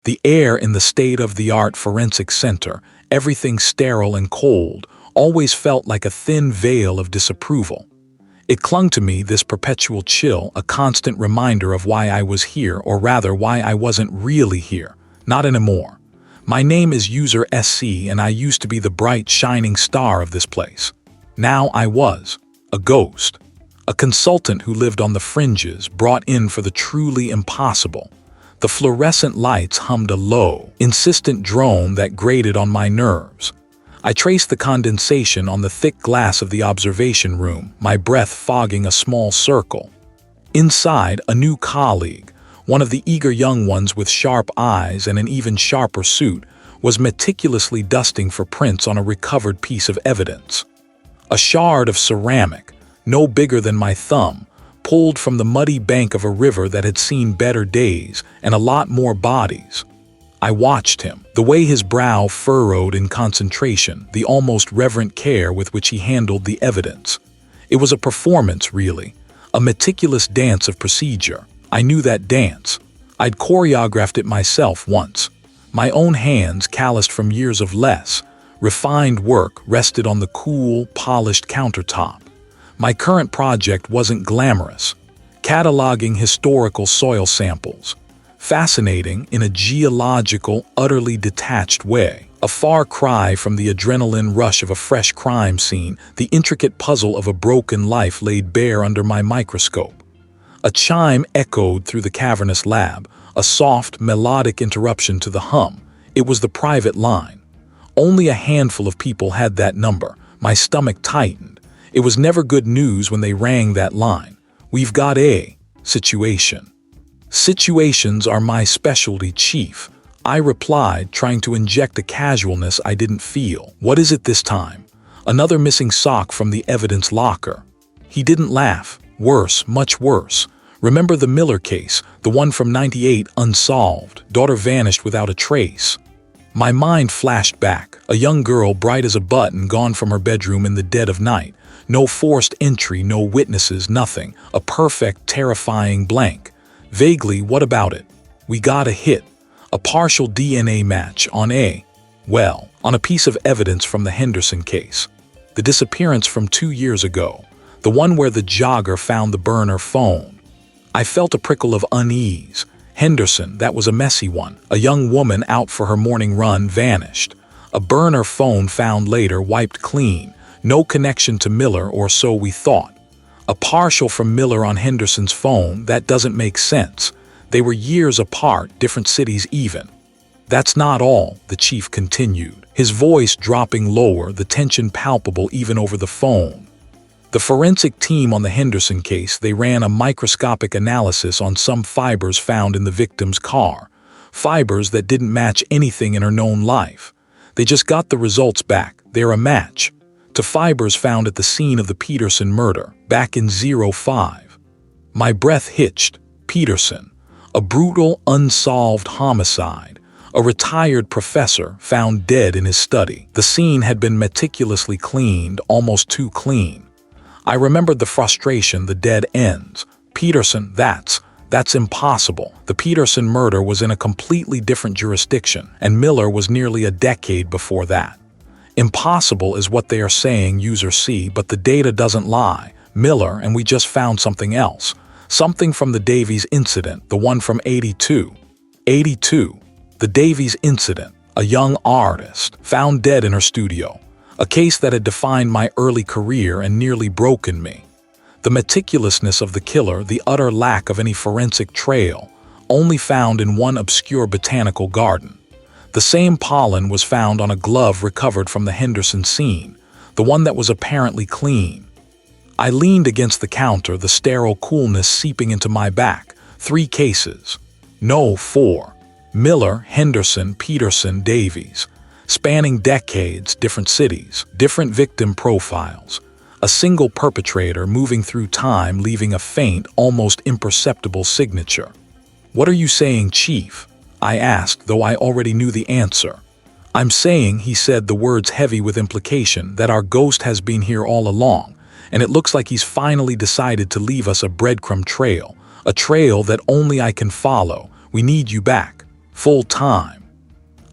The air in the state-of-the-art forensic center, everything sterile and cold, always felt like a thin veil of disapproval. It clung to me, this perpetual chill, a constant reminder of why I was here, or rather why I wasn't really here. Not anymore. My name is User SC, and I used to be the bright, shining star of this place. Now I was a ghost, a consultant who lived on the fringes, brought in for the truly impossible. The fluorescent lights hummed a low, insistent drone that grated on my nerves. I traced the condensation on the thick glass of the observation room, my breath fogging a small circle. Inside, a new colleague, one of the eager young ones with sharp eyes and an even sharper suit, was meticulously dusting for prints on a recovered piece of evidence. A shard of ceramic, no bigger than my thumb, pulled from the muddy bank of a river that had seen better days and a lot more bodies. I watched him, the way his brow furrowed in concentration, the almost reverent care with which he handled the evidence. It was a performance, really, a meticulous dance of procedure. I knew that dance. I'd choreographed it myself once. My own hands, calloused from years of less, refined work, rested on the cool, polished countertop. My current project wasn't glamorous. Cataloging historical soil samples. Fascinating in a geological, utterly detached way. A far cry from the adrenaline rush of a fresh crime scene, the intricate puzzle of a broken life laid bare under my microscope. A chime echoed through the cavernous lab, a soft, melodic interruption to the hum. It was the private line. Only a handful of people had that number. My stomach tightened. It was never good news when they rang that line. We've got a situation. Situations are my specialty, Chief, I replied, trying to inject a casualness I didn't feel. What is it this time? Another missing sock from the evidence locker. He didn't laugh. Worse, much worse. Remember the Miller case, the one from '98, unsolved. Daughter vanished without a trace. My mind flashed back. A young girl, bright as a button, gone from her bedroom in the dead of night. No forced entry, no witnesses, nothing. A perfect, terrifying blank. Vaguely, what about it? We got a hit. A partial DNA match on on a piece of evidence from the Henderson case. The disappearance from 2 years ago. The one where the jogger found the burner phone. I felt a prickle of unease. Henderson, that was a messy one. A young woman out for her morning run vanished. A burner phone found later, wiped clean. No connection to Miller, or so we thought. A partial from Miller on Henderson's phone, that doesn't make sense. They were years apart, different cities even. That's not all, the chief continued, his voice dropping lower, the tension palpable even over the phone. The forensic team on the Henderson case, they ran a microscopic analysis on some fibers found in the victim's car. Fibers that didn't match anything in her known life. They just got the results back. They're a match to fibers found at the scene of the Peterson murder, back in '05. My breath hitched. Peterson. A brutal, unsolved homicide. A retired professor found dead in his study. The scene had been meticulously cleaned, almost too clean. I remembered the frustration, the dead ends. Peterson, that's impossible. The Peterson murder was in a completely different jurisdiction, and Miller was nearly a decade before that. Impossible is what they are saying, User C, but the data doesn't lie. Miller, and we just found something else. Something from the Davies incident, the one from '82. '82. The Davies incident, a young artist, found dead in her studio. A case that had defined my early career and nearly broken me. The meticulousness of the killer, the utter lack of any forensic trail, only found in one obscure botanical garden. The same pollen was found on a glove recovered from the Henderson scene, the one that was apparently clean. I leaned against the counter, the sterile coolness seeping into my back. 3 cases. No, 4. Miller, Henderson, Peterson, Davies. Spanning decades, different cities, different victim profiles. A single perpetrator moving through time, leaving a faint, almost imperceptible signature. What are you saying, Chief? I asked, though I already knew the answer. I'm saying, he said, the words heavy with implication, that our ghost has been here all along, and it looks like he's finally decided to leave us a breadcrumb trail, a trail that only I can follow. We need you back. Full time.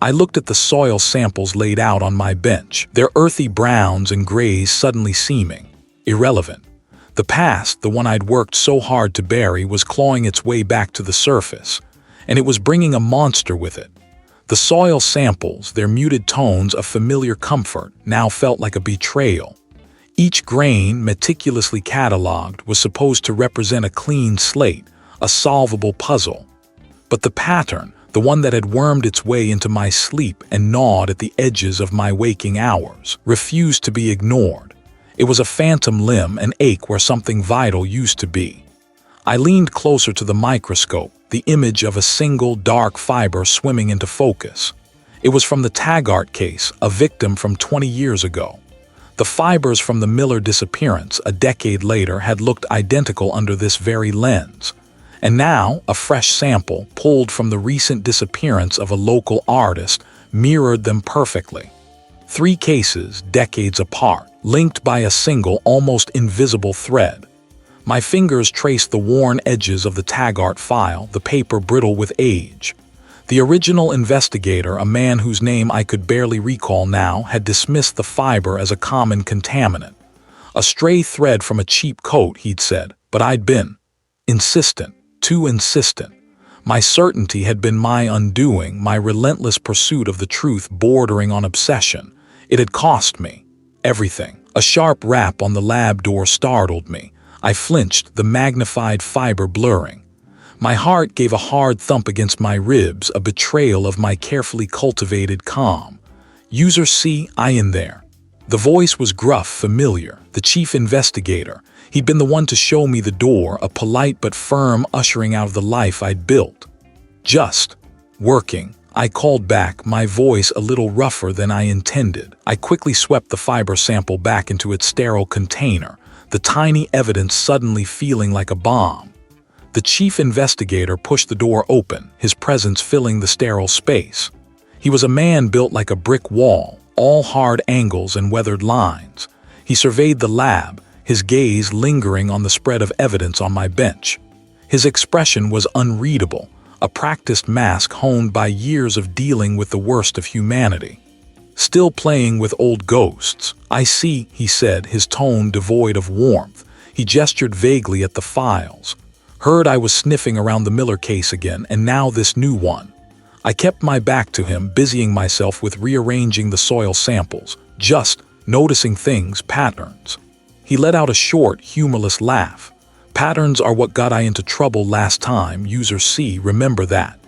I looked at the soil samples laid out on my bench, their earthy browns and grays suddenly seeming irrelevant. The past, the one I'd worked so hard to bury, was clawing its way back to the surface, and it was bringing a monster with it. The soil samples, their muted tones of familiar comfort, now felt like a betrayal. Each grain, meticulously catalogued, was supposed to represent a clean slate, a solvable puzzle. But the pattern, the one that had wormed its way into my sleep and gnawed at the edges of my waking hours, refused to be ignored. It was a phantom limb, an ache where something vital used to be. I leaned closer to the microscope, the image of a single dark fiber swimming into focus. It was from the Taggart case, a victim from 20 years ago. The fibers from the Miller disappearance, a decade later, had looked identical under this very lens. And now, a fresh sample, pulled from the recent disappearance of a local artist, mirrored them perfectly. 3 cases, decades apart, linked by a single, almost invisible thread. My fingers traced the worn edges of the Taggart file, the paper brittle with age. The original investigator, a man whose name I could barely recall now, had dismissed the fiber as a common contaminant. A stray thread from a cheap coat, he'd said, but I'd been insistent, too insistent. My certainty had been my undoing, my relentless pursuit of the truth bordering on obsession. It had cost me everything. A sharp rap on the lab door startled me. I flinched, the magnified fiber blurring. My heart gave a hard thump against my ribs, a betrayal of my carefully cultivated calm. User C, I in there. The voice was gruff, familiar, the chief investigator. He'd been the one to show me the door, a polite but firm ushering out of the life I'd built. Just working. I called back, my voice a little rougher than I intended. I quickly swept the fiber sample back into its sterile container, the tiny evidence suddenly feeling like a bomb. The chief investigator pushed the door open, his presence filling the sterile space. He was a man built like a brick wall, all hard angles and weathered lines. He surveyed the lab, his gaze lingering on the spread of evidence on my bench. His expression was unreadable, a practiced mask honed by years of dealing with the worst of humanity. Still playing with old ghosts. I see, he said, his tone devoid of warmth. He gestured vaguely at the files. Heard I was sniffing around the Miller case again, and now this new one. I kept my back to him, busying myself with rearranging the soil samples, just noticing things, patterns. He let out a short, humorless laugh. Patterns are what got I into trouble last time, user C, remember that.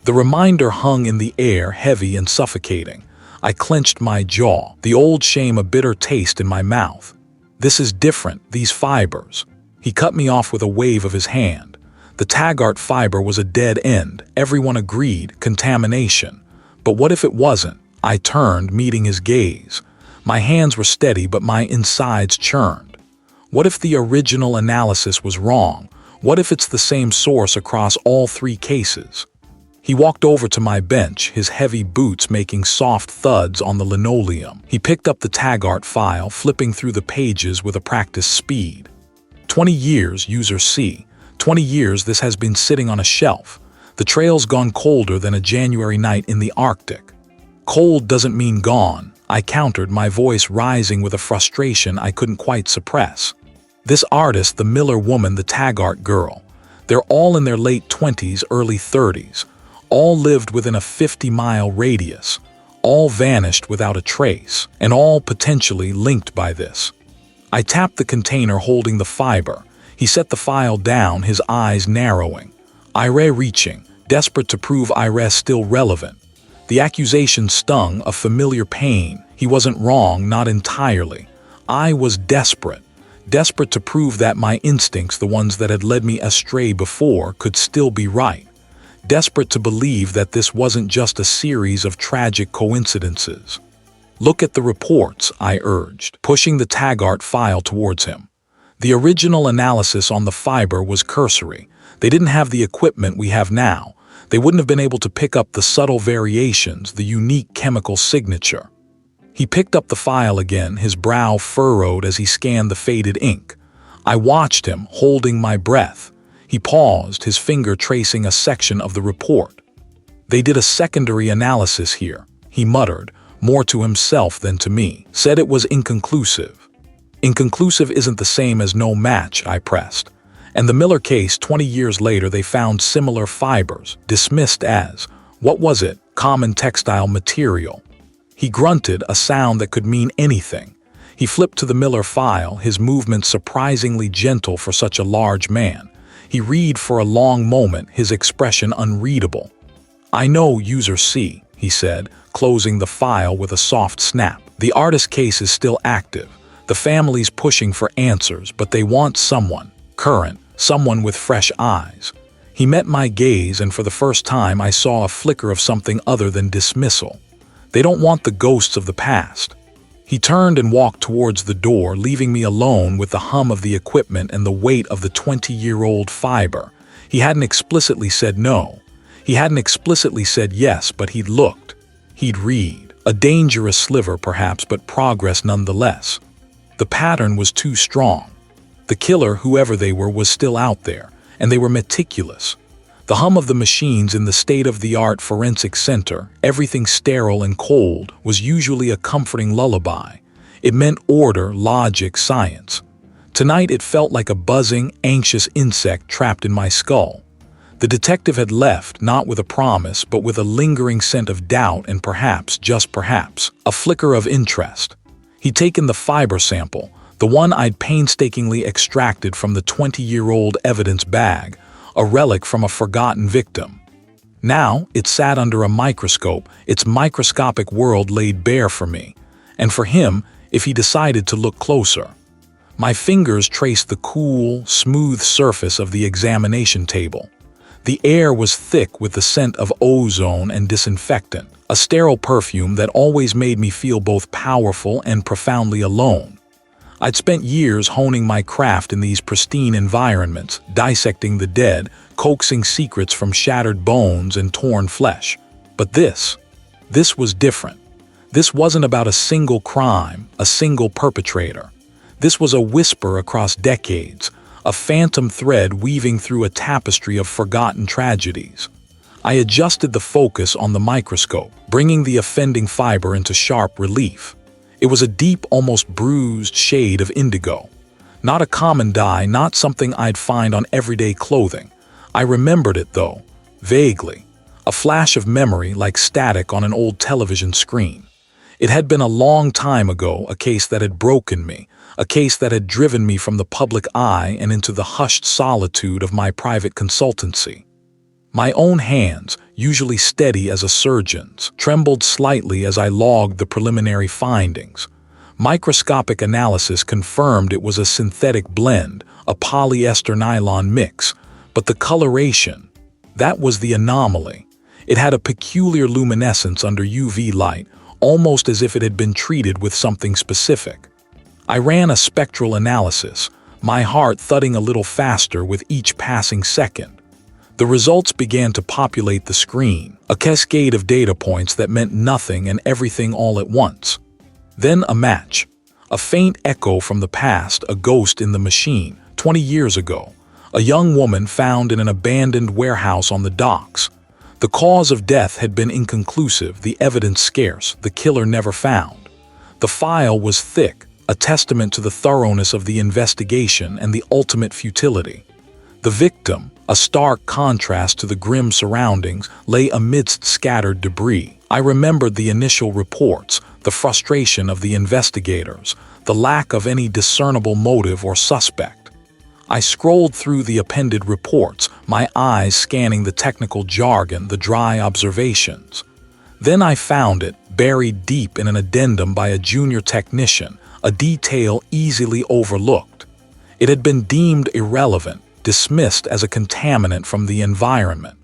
The reminder hung in the air, heavy and suffocating. I clenched my jaw, the old shame a bitter taste in my mouth. This is different, these fibers. He cut me off with a wave of his hand. The Taggart fiber was a dead end, everyone agreed, contamination. But what if it wasn't? I turned, meeting his gaze. My hands were steady, but my insides churned. What if the original analysis was wrong? What if it's the same source across all 3 cases? He walked over to my bench, his heavy boots making soft thuds on the linoleum. He picked up the Taggart file, flipping through the pages with a practiced speed. 20 years, user C. 20 years this has been sitting on a shelf. The trail's gone colder than a January night in the Arctic. Cold doesn't mean gone, I countered, my voice rising with a frustration I couldn't quite suppress. This artist, the Miller woman, the Taggart girl, they're all in their late 20s, early 30s. All lived within a 50-mile radius, all vanished without a trace, and all potentially linked by this. I tapped the container holding the fiber. He set the file down, his eyes narrowing. Ire reaching, desperate to prove Ire's still relevant. The accusation stung, a familiar pain. He wasn't wrong, not entirely. I was desperate. Desperate to prove that my instincts, the ones that had led me astray before, could still be right. Desperate to believe that this wasn't just a series of tragic coincidences. Look at the reports, I urged, pushing the Taggart file towards him. The original analysis on the fiber was cursory. They didn't have the equipment we have now. They wouldn't have been able to pick up the subtle variations, the unique chemical signature. He picked up the file again, his brow furrowed as he scanned the faded ink. I watched him, holding my breath. He paused, his finger tracing a section of the report. They did a secondary analysis here, he muttered, more to himself than to me. Said it was inconclusive. Inconclusive isn't the same as no match, I pressed. And the Miller case, 20 years later, they found similar fibers, dismissed as, what was it, common textile material. He grunted, a sound that could mean anything. He flipped to the Miller file, his movements surprisingly gentle for such a large man. He read for a long moment, his expression unreadable. I know, user C, he said, closing the file with a soft snap. The artist case is still active. The family's pushing for answers, but they want someone, current, someone with fresh eyes. He met my gaze, and for the first time I saw a flicker of something other than dismissal. They don't want the ghosts of the past. He turned and walked towards the door, leaving me alone with the hum of the equipment and the weight of the 20-year-old fiber. He hadn't explicitly said no. He hadn't explicitly said yes, but he'd looked. He'd read. A dangerous sliver, perhaps, but progress nonetheless. The pattern was too strong. The killer, whoever they were, was still out there, and they were meticulous. The hum of the machines in the state-of-the-art forensic center, everything sterile and cold, was usually a comforting lullaby. It meant order, logic, science. Tonight it felt like a buzzing, anxious insect trapped in my skull. The detective had left, not with a promise, but with a lingering scent of doubt and perhaps, just perhaps, a flicker of interest. He'd taken the fiber sample, the one I'd painstakingly extracted from the 20-year-old evidence bag, a relic from a forgotten victim. Now, it sat under a microscope, its microscopic world laid bare for me, and for him, if he decided to look closer. My fingers traced the cool, smooth surface of the examination table. The air was thick with the scent of ozone and disinfectant, a sterile perfume that always made me feel both powerful and profoundly alone. I'd spent years honing my craft in these pristine environments, dissecting the dead, coaxing secrets from shattered bones and torn flesh. But this was different. This wasn't about a single crime, a single perpetrator. This was a whisper across decades, a phantom thread weaving through a tapestry of forgotten tragedies. I adjusted the focus on the microscope, bringing the offending fiber into sharp relief. It was a deep, almost bruised shade of indigo. Not a common dye, not something I'd find on everyday clothing. I remembered it, though, vaguely. A flash of memory like static on an old television screen. It had been a long time ago, a case that had broken me, a case that had driven me from the public eye and into the hushed solitude of my private consultancy. My own hands, usually steady as a surgeon's, trembled slightly as I logged the preliminary findings. Microscopic analysis confirmed it was a synthetic blend, a polyester nylon mix, but the coloration, that was the anomaly. It had a peculiar luminescence under UV light, almost as if it had been treated with something specific. I ran a spectral analysis, my heart thudding a little faster with each passing second. The results began to populate the screen, a cascade of data points that meant nothing and everything all at once. Then a match. A faint echo from the past, a ghost in the machine, 20 years ago. A young woman found in an abandoned warehouse on the docks. The cause of death had been inconclusive, the evidence scarce, the killer never found. The file was thick, a testament to the thoroughness of the investigation and the ultimate futility. The victim, a stark contrast to the grim surroundings, lay amidst scattered debris. I remembered the initial reports, the frustration of the investigators, the lack of any discernible motive or suspect. I scrolled through the appended reports, my eyes scanning the technical jargon, the dry observations. Then I found it, buried deep in an addendum by a junior technician, a detail easily overlooked. It had been deemed irrelevant, dismissed as a contaminant from the environment.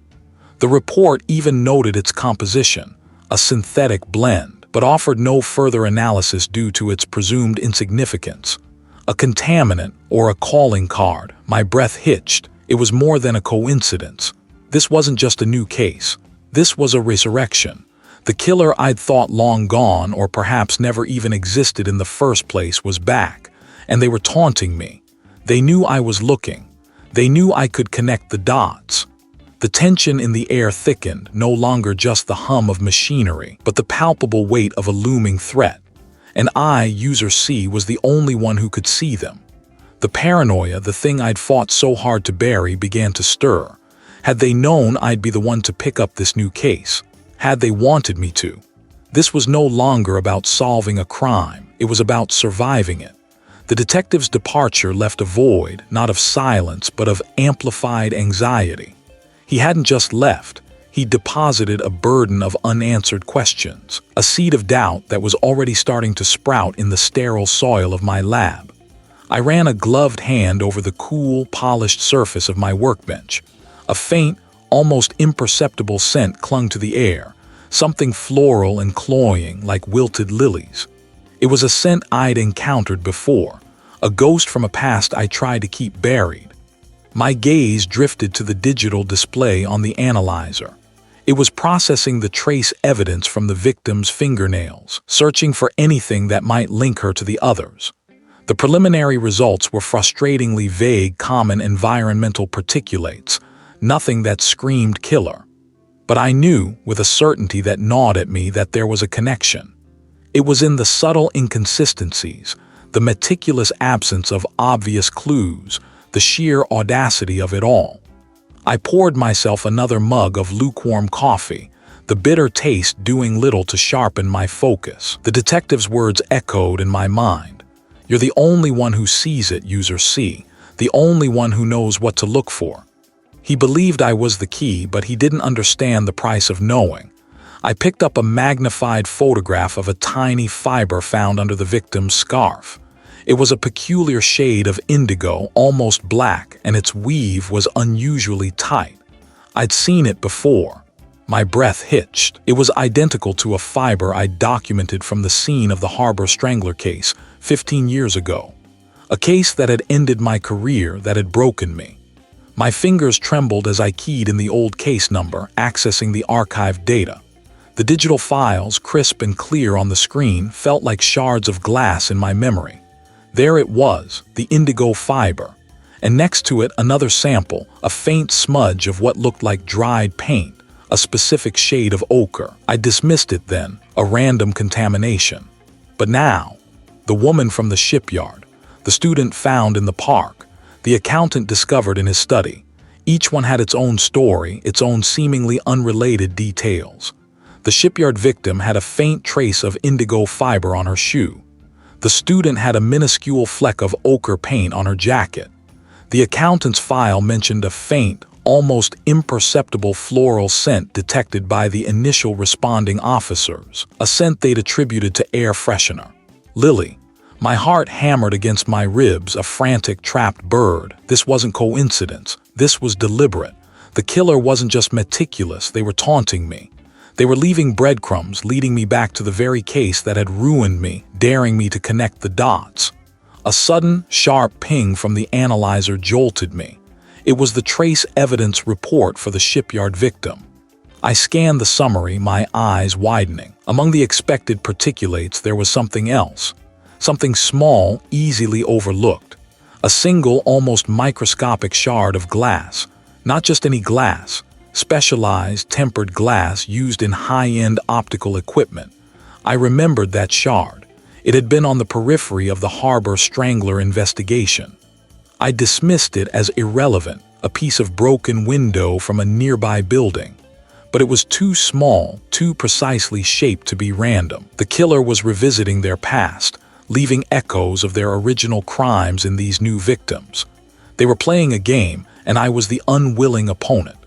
The report even noted its composition, a synthetic blend, but offered no further analysis due to its presumed insignificance. A contaminant or a calling card. My breath hitched. It was more than a coincidence. This wasn't just a new case. This was a resurrection. The killer I'd thought long gone or perhaps never even existed in the first place was back, and they were taunting me. They knew I was looking. They knew I could connect the dots. The tension in the air thickened, no longer just the hum of machinery, but the palpable weight of a looming threat. And I, user C, was the only one who could see them. The paranoia, the thing I'd fought so hard to bury, began to stir. Had they known I'd be the one to pick up this new case? Had they wanted me to? This was no longer about solving a crime, it was about surviving it. The detective's departure left a void, not of silence, but of amplified anxiety. He hadn't just left, he deposited a burden of unanswered questions, a seed of doubt that was already starting to sprout in the sterile soil of my lab. I ran a gloved hand over the cool, polished surface of my workbench. A faint, almost imperceptible scent clung to the air, something floral and cloying like wilted lilies. It was a scent I'd encountered before, a ghost from a past I tried to keep buried. My gaze drifted to the digital display on the analyzer. It was processing the trace evidence from the victim's fingernails, searching for anything that might link her to the others. The preliminary results were frustratingly vague, common environmental particulates, nothing that screamed killer. But I knew, with a certainty that gnawed at me, that there was a connection. It was in the subtle inconsistencies, the meticulous absence of obvious clues, the sheer audacity of it all. I poured myself another mug of lukewarm coffee, the bitter taste doing little to sharpen my focus. The detective's words echoed in my mind. You're the only one who sees it, user C, the only one who knows what to look for. He believed I was the key, but he didn't understand the price of knowing. I picked up a magnified photograph of a tiny fiber found under the victim's scarf. It was a peculiar shade of indigo, almost black, and its weave was unusually tight. I'd seen it before. My breath hitched. It was identical to a fiber I'd documented from the scene of the Harbor Strangler case 15 years ago. A case that had ended my career, that had broken me. My fingers trembled as I keyed in the old case number, accessing the archived data. The digital files, crisp and clear on the screen, felt like shards of glass in my memory. There it was, the indigo fiber. And next to it, another sample, a faint smudge of what looked like dried paint, a specific shade of ochre. I dismissed it then, a random contamination. But now, the woman from the shipyard, the student found in the park, the accountant discovered in his study. Each one had its own story, its own seemingly unrelated details. The shipyard victim had a faint trace of indigo fiber on her shoe. The student had a minuscule fleck of ochre paint on her jacket. The accountant's file mentioned a faint, almost imperceptible floral scent detected by the initial responding officers, a scent they'd attributed to air freshener. Lily. My heart hammered against my ribs, a frantic, trapped bird. This wasn't coincidence. This was deliberate. The killer wasn't just meticulous, they were taunting me. They were leaving breadcrumbs, leading me back to the very case that had ruined me, daring me to connect the dots. A sudden, sharp ping from the analyzer jolted me. It was the trace evidence report for the shipyard victim. I scanned the summary, my eyes widening. Among the expected particulates, there was something else. Something small, easily overlooked. A single, almost microscopic shard of glass. Not just any glass. Specialized, tempered glass used in high-end optical equipment. I remembered that shard. It had been on the periphery of the Harbor Strangler investigation. I dismissed it as irrelevant, a piece of broken window from a nearby building. But it was too small, too precisely shaped to be random. The killer was revisiting their past, leaving echoes of their original crimes in these new victims. They were playing a game, and I was the unwilling opponent.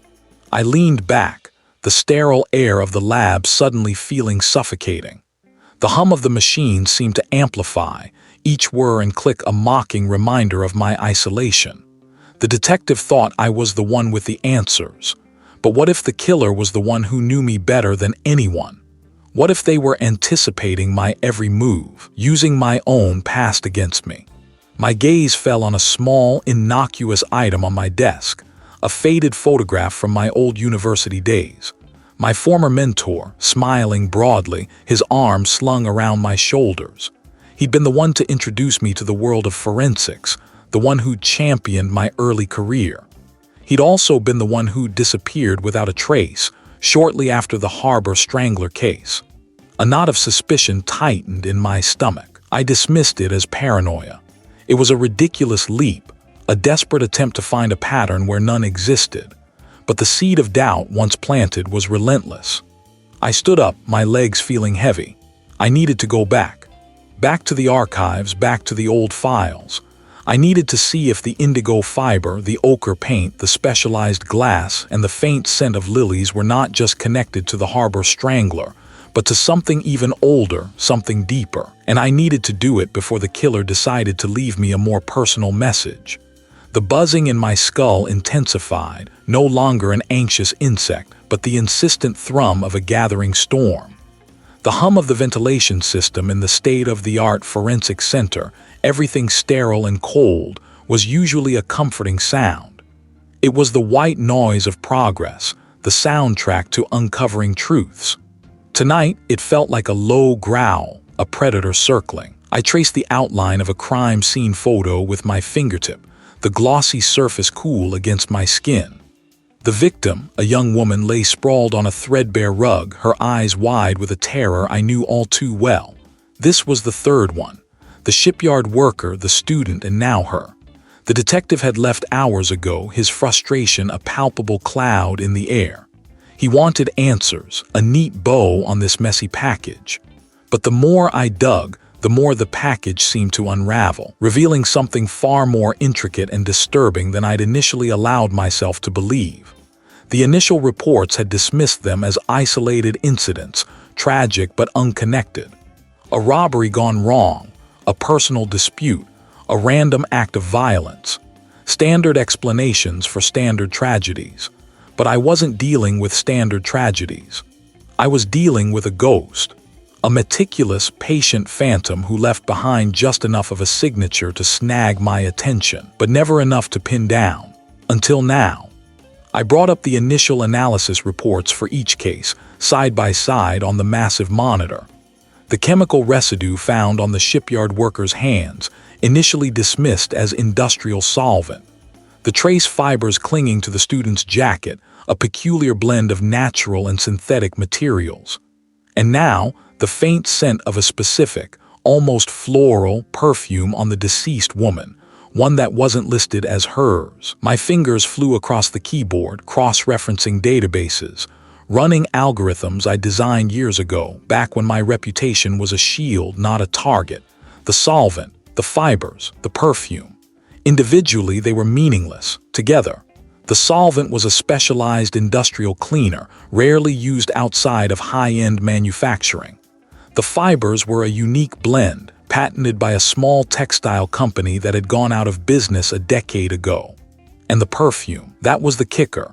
I leaned back, the sterile air of the lab suddenly feeling suffocating. The hum of the machine seemed to amplify, each whir and click a mocking reminder of my isolation. The detective thought I was the one with the answers. But what if the killer was the one who knew me better than anyone? What if they were anticipating my every move, using my own past against me? My gaze fell on a small, innocuous item on my desk, a faded photograph from my old university days. My former mentor, smiling broadly, his arms slung around my shoulders. He'd been the one to introduce me to the world of forensics, the one who'd championed my early career. He'd also been the one who disappeared without a trace shortly after the Harbor Strangler case. A knot of suspicion tightened in my stomach. I dismissed it as paranoia. It was a ridiculous leap, a desperate attempt to find a pattern where none existed. But the seed of doubt, once planted, was relentless. I stood up, my legs feeling heavy. I needed to go back. Back to the archives, back to the old files. I needed to see if the indigo fiber, the ochre paint, the specialized glass, and the faint scent of lilies were not just connected to the Harbor Strangler, but to something even older, something deeper. And I needed to do it before the killer decided to leave me a more personal message. The buzzing in my skull intensified, no longer an anxious insect, but the insistent thrum of a gathering storm. The hum of the ventilation system in the state-of-the-art forensic center, everything sterile and cold, was usually a comforting sound. It was the white noise of progress, the soundtrack to uncovering truths. Tonight, it felt like a low growl, a predator circling. I traced the outline of a crime scene photo with my fingertip, the glossy surface cool against my skin. The victim, a young woman, lay sprawled on a threadbare rug, her eyes wide with a terror I knew all too well. This was the third one. The shipyard worker, the student, and now her. The detective had left hours ago, his frustration a palpable cloud in the air. He wanted answers, a neat bow on this messy package. But the more I dug, the more the package seemed to unravel, revealing something far more intricate and disturbing than I'd initially allowed myself to believe. The initial reports had dismissed them as isolated incidents, tragic but unconnected. A robbery gone wrong, a personal dispute, a random act of violence. Standard explanations for standard tragedies. But I wasn't dealing with standard tragedies. I was dealing with a ghost. A meticulous, patient phantom who left behind just enough of a signature to snag my attention, but never enough to pin down. Until now. I brought up the initial analysis reports for each case, side by side on the massive monitor. The chemical residue found on the shipyard worker's hands, initially dismissed as industrial solvent. The trace fibers clinging to the student's jacket, a peculiar blend of natural and synthetic materials. And now, the faint scent of a specific, almost floral, perfume on the deceased woman, one that wasn't listed as hers. My fingers flew across the keyboard, cross-referencing databases, running algorithms I designed years ago, back when my reputation was a shield, not a target. The solvent, the fibers, the perfume. Individually, they were meaningless. Together, the solvent was a specialized industrial cleaner, rarely used outside of high-end manufacturing. The fibers were a unique blend, patented by a small textile company that had gone out of business a decade ago. And the perfume, that was the kicker.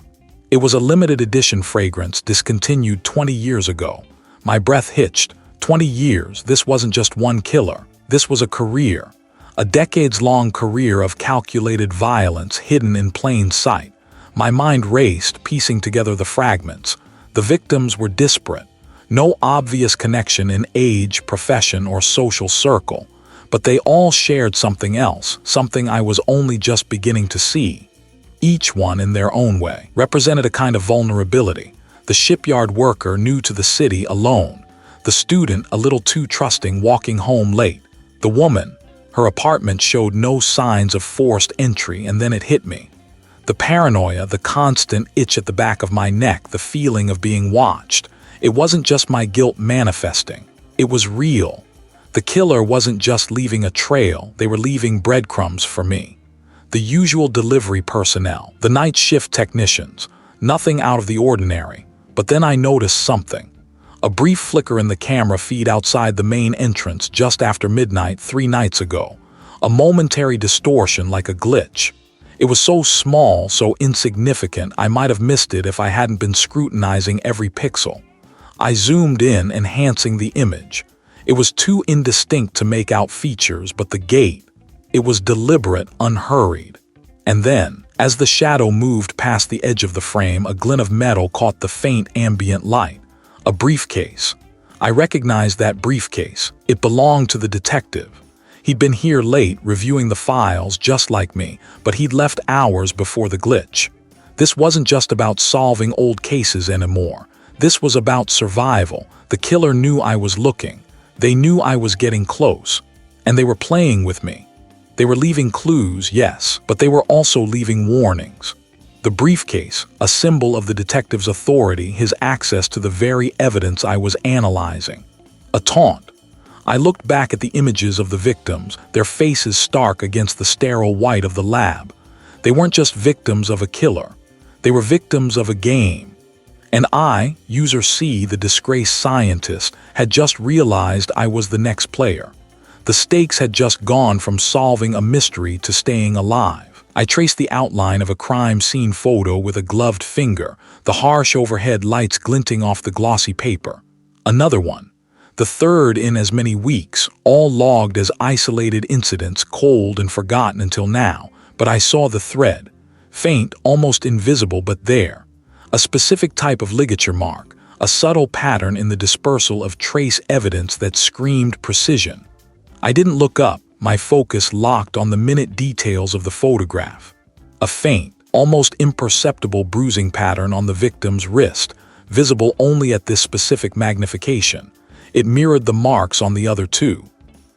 It was a limited edition fragrance discontinued 20 years ago. My breath hitched. 20 years, this wasn't just one killer. This was a career. A decades-long career of calculated violence hidden in plain sight. My mind raced, piecing together the fragments. The victims were disparate. No obvious connection in age, profession, or social circle. But they all shared something else, something I was only just beginning to see. Each one, in their own way, represented a kind of vulnerability. The shipyard worker new to the city, alone. The student, a little too trusting, walking home late. The woman, her apartment showed no signs of forced entry, and then it hit me. The paranoia, the constant itch at the back of my neck, the feeling of being watched. It wasn't just my guilt manifesting. It was real. The killer wasn't just leaving a trail, they were leaving breadcrumbs for me. The usual delivery personnel, the night shift technicians, nothing out of the ordinary. But then I noticed something. A brief flicker in the camera feed outside the main entrance just after midnight 3 nights ago. A momentary distortion like a glitch. It was so small, so insignificant, I might have missed it if I hadn't been scrutinizing every pixel. I zoomed in, enhancing the image. It was too indistinct to make out features, but the gait. It was deliberate, unhurried. And then, as the shadow moved past the edge of the frame, a glint of metal caught the faint ambient light. A briefcase. I recognized that briefcase. It belonged to the detective. He'd been here late, reviewing the files just like me, but he'd left hours before the glitch. This wasn't just about solving old cases anymore. This was about survival. The killer knew I was looking. They knew I was getting close. And they were playing with me. They were leaving clues, yes, but they were also leaving warnings. The briefcase, a symbol of the detective's authority, his access to the very evidence I was analyzing. A taunt. I looked back at the images of the victims, their faces stark against the sterile white of the lab. They weren't just victims of a killer. They were victims of a game. And I, User C, the disgraced scientist, had just realized I was the next player. The stakes had just gone from solving a mystery to staying alive. I traced the outline of a crime scene photo with a gloved finger, the harsh overhead lights glinting off the glossy paper. Another one. The third in as many weeks, all logged as isolated incidents, cold and forgotten until now. But I saw the thread. Faint, almost invisible, but there. A specific type of ligature mark, a subtle pattern in the dispersal of trace evidence that screamed precision. I didn't look up, my focus locked on the minute details of the photograph. A faint, almost imperceptible bruising pattern on the victim's wrist, visible only at this specific magnification. It mirrored the marks on the other two.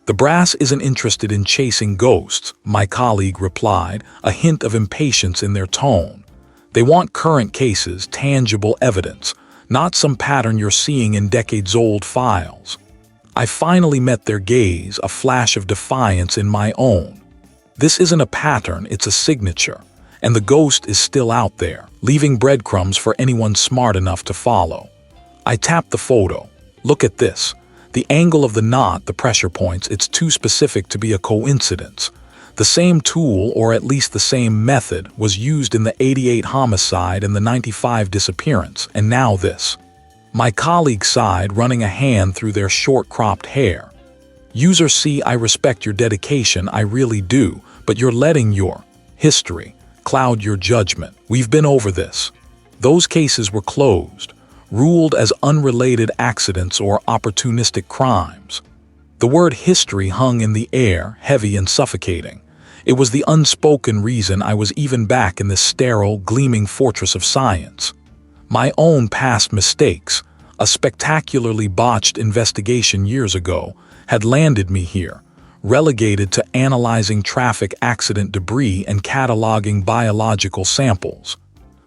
The brass isn't interested in chasing ghosts, my colleague replied, a hint of impatience in their tone. They want current cases, tangible evidence, not some pattern you're seeing in decades-old files. I finally met their gaze, a flash of defiance in my own. This isn't a pattern, it's a signature, and the ghost is still out there, leaving breadcrumbs for anyone smart enough to follow. I tapped the photo. Look at this. The angle of the knot, the pressure points, it's too specific to be a coincidence. The same tool, or at least the same method, was used in the 88 homicide and the 95 disappearance, and now this. My colleague sighed, running a hand through their short-cropped hair. User C, I respect your dedication, I really do, but you're letting your history cloud your judgment. We've been over this. Those cases were closed, ruled as unrelated accidents or opportunistic crimes. The word history hung in the air, heavy and suffocating. It was the unspoken reason I was even back in this sterile, gleaming fortress of science. My own past mistakes, a spectacularly botched investigation years ago, had landed me here, relegated to analyzing traffic accident debris and cataloging biological samples.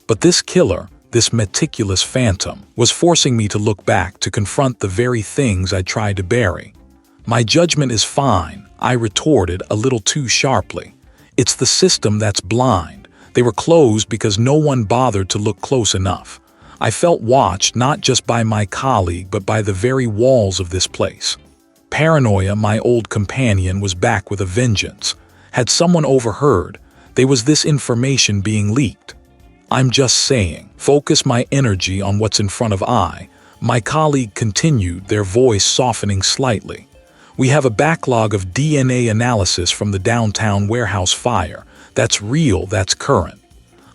But this killer, this meticulous phantom, was forcing me to look back, to confront the very things I tried to bury. My judgment is fine, I retorted a little too sharply. It's the system that's blind. They were closed because no one bothered to look close enough. I felt watched not just by my colleague but by the very walls of this place. Paranoia, my old companion, was back with a vengeance. Had someone overheard? There was this information being leaked. I'm just saying, focus my energy on what's in front of eye. My colleague continued, their voice softening slightly. We have a backlog of DNA analysis from the downtown warehouse fire. That's real, that's current.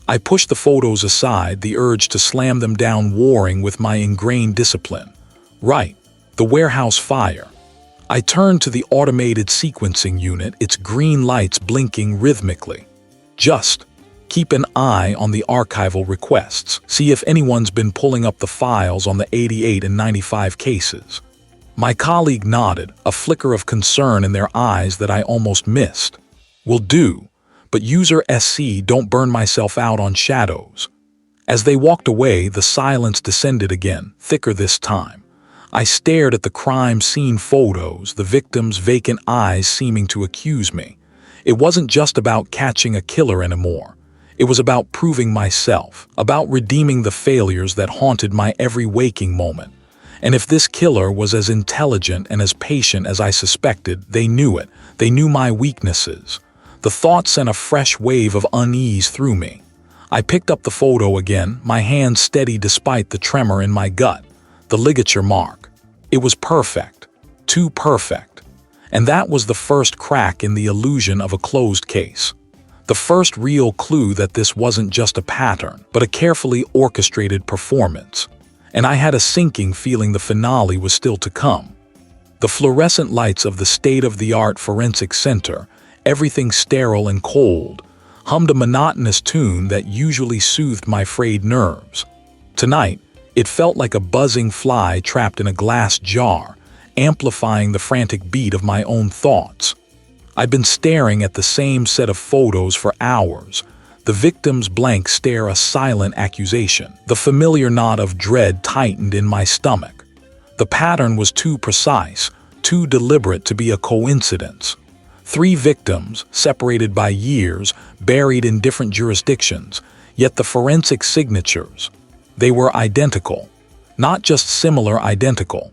I pushed the photos aside, the urge to slam them down warring with my ingrained discipline. Right, the warehouse fire. I turned to the automated sequencing unit, its green lights blinking rhythmically. Just keep an eye on the archival requests. See if anyone's been pulling up the files on the 88 and 95 cases. My colleague nodded, a flicker of concern in their eyes that I almost missed. Will do, but User SC, don't burn myself out on shadows. As they walked away, the silence descended again, thicker this time. I stared at the crime scene photos, the victim's vacant eyes seeming to accuse me. It wasn't just about catching a killer anymore. It was about proving myself, about redeeming the failures that haunted my every waking moment. And if this killer was as intelligent and as patient as I suspected, they knew it. They knew my weaknesses. The thought sent a fresh wave of unease through me. I picked up the photo again, my hand steady despite the tremor in my gut. The ligature mark. It was perfect. Too perfect. And that was the first crack in the illusion of a closed case. The first real clue that this wasn't just a pattern, but a carefully orchestrated performance. And I had a sinking feeling the finale was still to come. The fluorescent lights of the state-of-the-art forensic center, everything sterile and cold, hummed a monotonous tune that usually soothed my frayed nerves. Tonight, it felt like a buzzing fly trapped in a glass jar, amplifying the frantic beat of my own thoughts. I'd been staring at the same set of photos for hours, the victim's blank stare a silent accusation. The familiar knot of dread tightened in my stomach. The pattern was too precise, too deliberate to be a coincidence. 3 victims, separated by years, buried in different jurisdictions, yet the forensic signatures, they were identical. Not just similar, identical.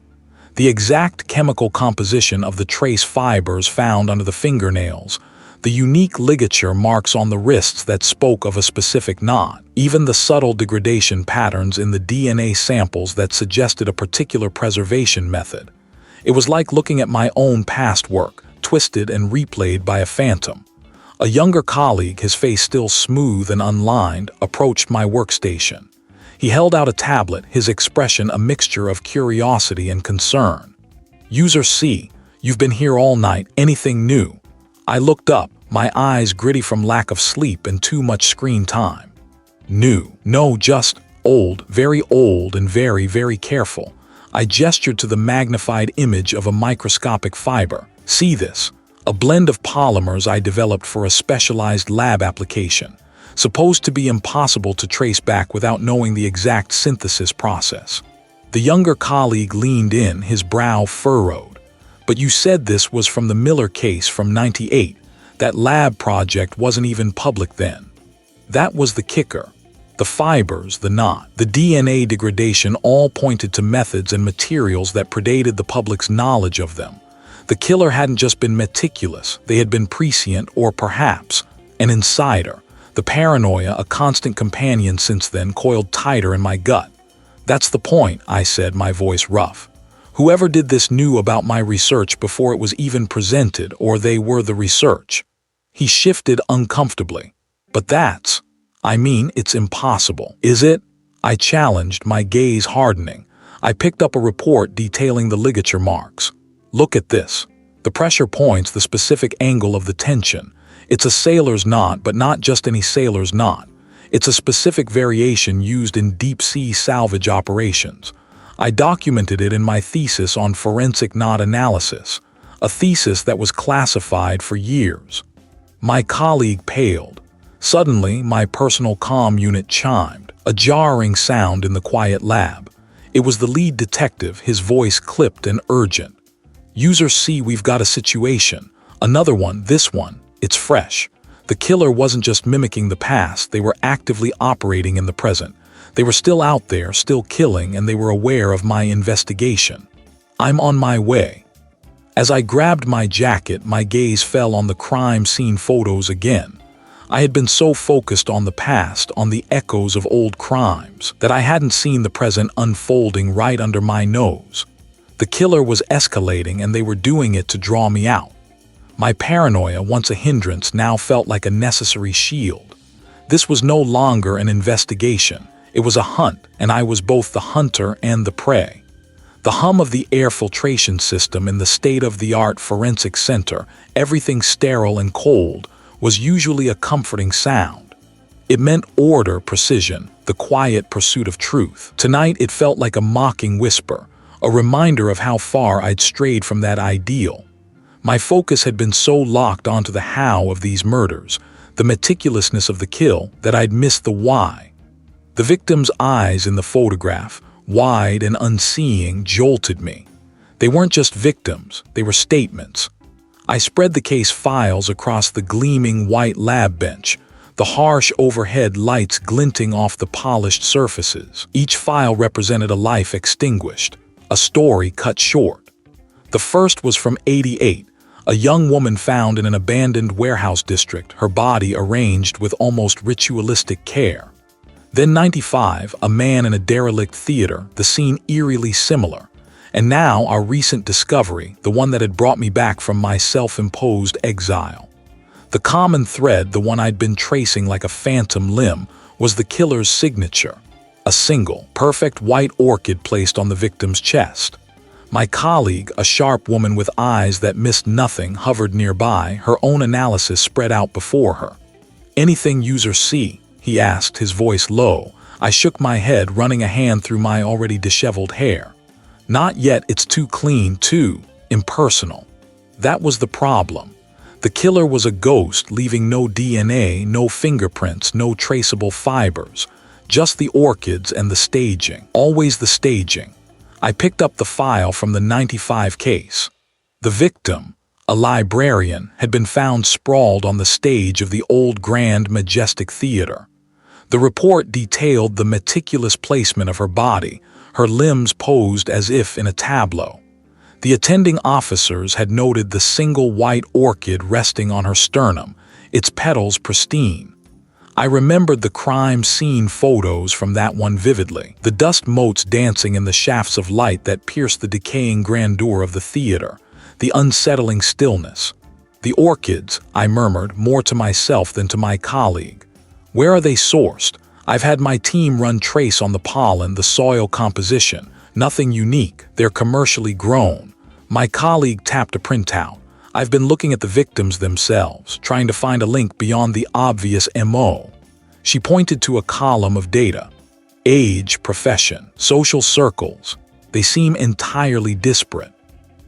The exact chemical composition of the trace fibers found under the fingernails, the unique ligature marks on the wrists that spoke of a specific knot, even the subtle degradation patterns in the DNA samples that suggested a particular preservation method. It was like looking at my own past work, twisted and replayed by a phantom. A younger colleague, his face still smooth and unlined, approached my workstation. He held out a tablet, his expression a mixture of curiosity and concern. "User C, you've been here all night. Anything new?" I looked up, my eyes gritty from lack of sleep and too much screen time. "New? No, just old, very old and very, very careful." I gestured to the magnified image of a microscopic fiber. "See this? A blend of polymers I developed for a specialized lab application, supposed to be impossible to trace back without knowing the exact synthesis process." The younger colleague leaned in, his brow furrowed. "But you said this was from the Miller case from '98. That lab project wasn't even public then." That was the kicker. The fibers, the knot, the DNA degradation all pointed to methods and materials that predated the public's knowledge of them. The killer hadn't just been meticulous, they had been prescient or perhaps an insider. The paranoia, a constant companion since then, coiled tighter in my gut. "That's the point," I said, my voice rough. "Whoever did this knew about my research before it was even presented, or they were the research." He shifted uncomfortably. "But it's impossible." "Is it?" I challenged, my gaze hardening. I picked up a report detailing the ligature marks. "Look at this. The pressure points, the specific angle of the tension. It's a sailor's knot, but not just any sailor's knot. It's a specific variation used in deep-sea salvage operations. I documented it in my thesis on forensic knot analysis, a thesis that was classified for years." My colleague paled. Suddenly, my personal comm unit chimed, a jarring sound in the quiet lab. It was the lead detective, his voice clipped and urgent. "User C, we've got a situation. Another one, this one. It's fresh." The killer wasn't just mimicking the past, they were actively operating in the present. They were still out there, still killing, and they were aware of my investigation. "I'm on my way." As I grabbed my jacket, my gaze fell on the crime scene photos again. I had been so focused on the past, on the echoes of old crimes, that I hadn't seen the present unfolding right under my nose. The killer was escalating, and they were doing it to draw me out. My paranoia, once a hindrance, now felt like a necessary shield. This was no longer an investigation. It was a hunt, and I was both the hunter and the prey. The hum of the air filtration system in the state-of-the-art forensic center, everything sterile and cold, was usually a comforting sound. It meant order, precision, the quiet pursuit of truth. Tonight it felt like a mocking whisper, a reminder of how far I'd strayed from that ideal. My focus had been so locked onto the how of these murders, the meticulousness of the kill, that I'd missed the why. The victim's eyes in the photograph, wide and unseeing, jolted me. They weren't just victims, they were statements. I spread the case files across the gleaming white lab bench, the harsh overhead lights glinting off the polished surfaces. Each file represented a life extinguished, a story cut short. The first was from '88, a young woman found in an abandoned warehouse district, her body arranged with almost ritualistic care. Then '95, a man in a derelict theater, the scene eerily similar. And now our recent discovery, the one that had brought me back from my self-imposed exile. The common thread, the one I'd been tracing like a phantom limb, was the killer's signature. A single, perfect white orchid placed on the victim's chest. My colleague, a sharp woman with eyes that missed nothing, hovered nearby, her own analysis spread out before her. "Anything user see?" he asked, his voice low. I shook my head, running a hand through my already disheveled hair. "Not yet, it's too clean, too impersonal." That was the problem. The killer was a ghost, leaving no DNA, no fingerprints, no traceable fibers. Just the orchids and the staging. Always the staging. I picked up the file from the 95 case. The victim, a librarian, had been found sprawled on the stage of the old Grand Majestic Theater. The report detailed the meticulous placement of her body, her limbs posed as if in a tableau. The attending officers had noted the single white orchid resting on her sternum, its petals pristine. I remembered the crime scene photos from that one vividly, the dust motes dancing in the shafts of light that pierced the decaying grandeur of the theater, the unsettling stillness. "The orchids," I murmured, more to myself than to my colleague. "Where are they sourced? I've had my team run trace on the pollen, the soil composition. Nothing unique. They're commercially grown." My colleague tapped a printout. "I've been looking at the victims themselves, trying to find a link beyond the obvious MO." She pointed to a column of data. Age, profession, social circles. They seem entirely disparate.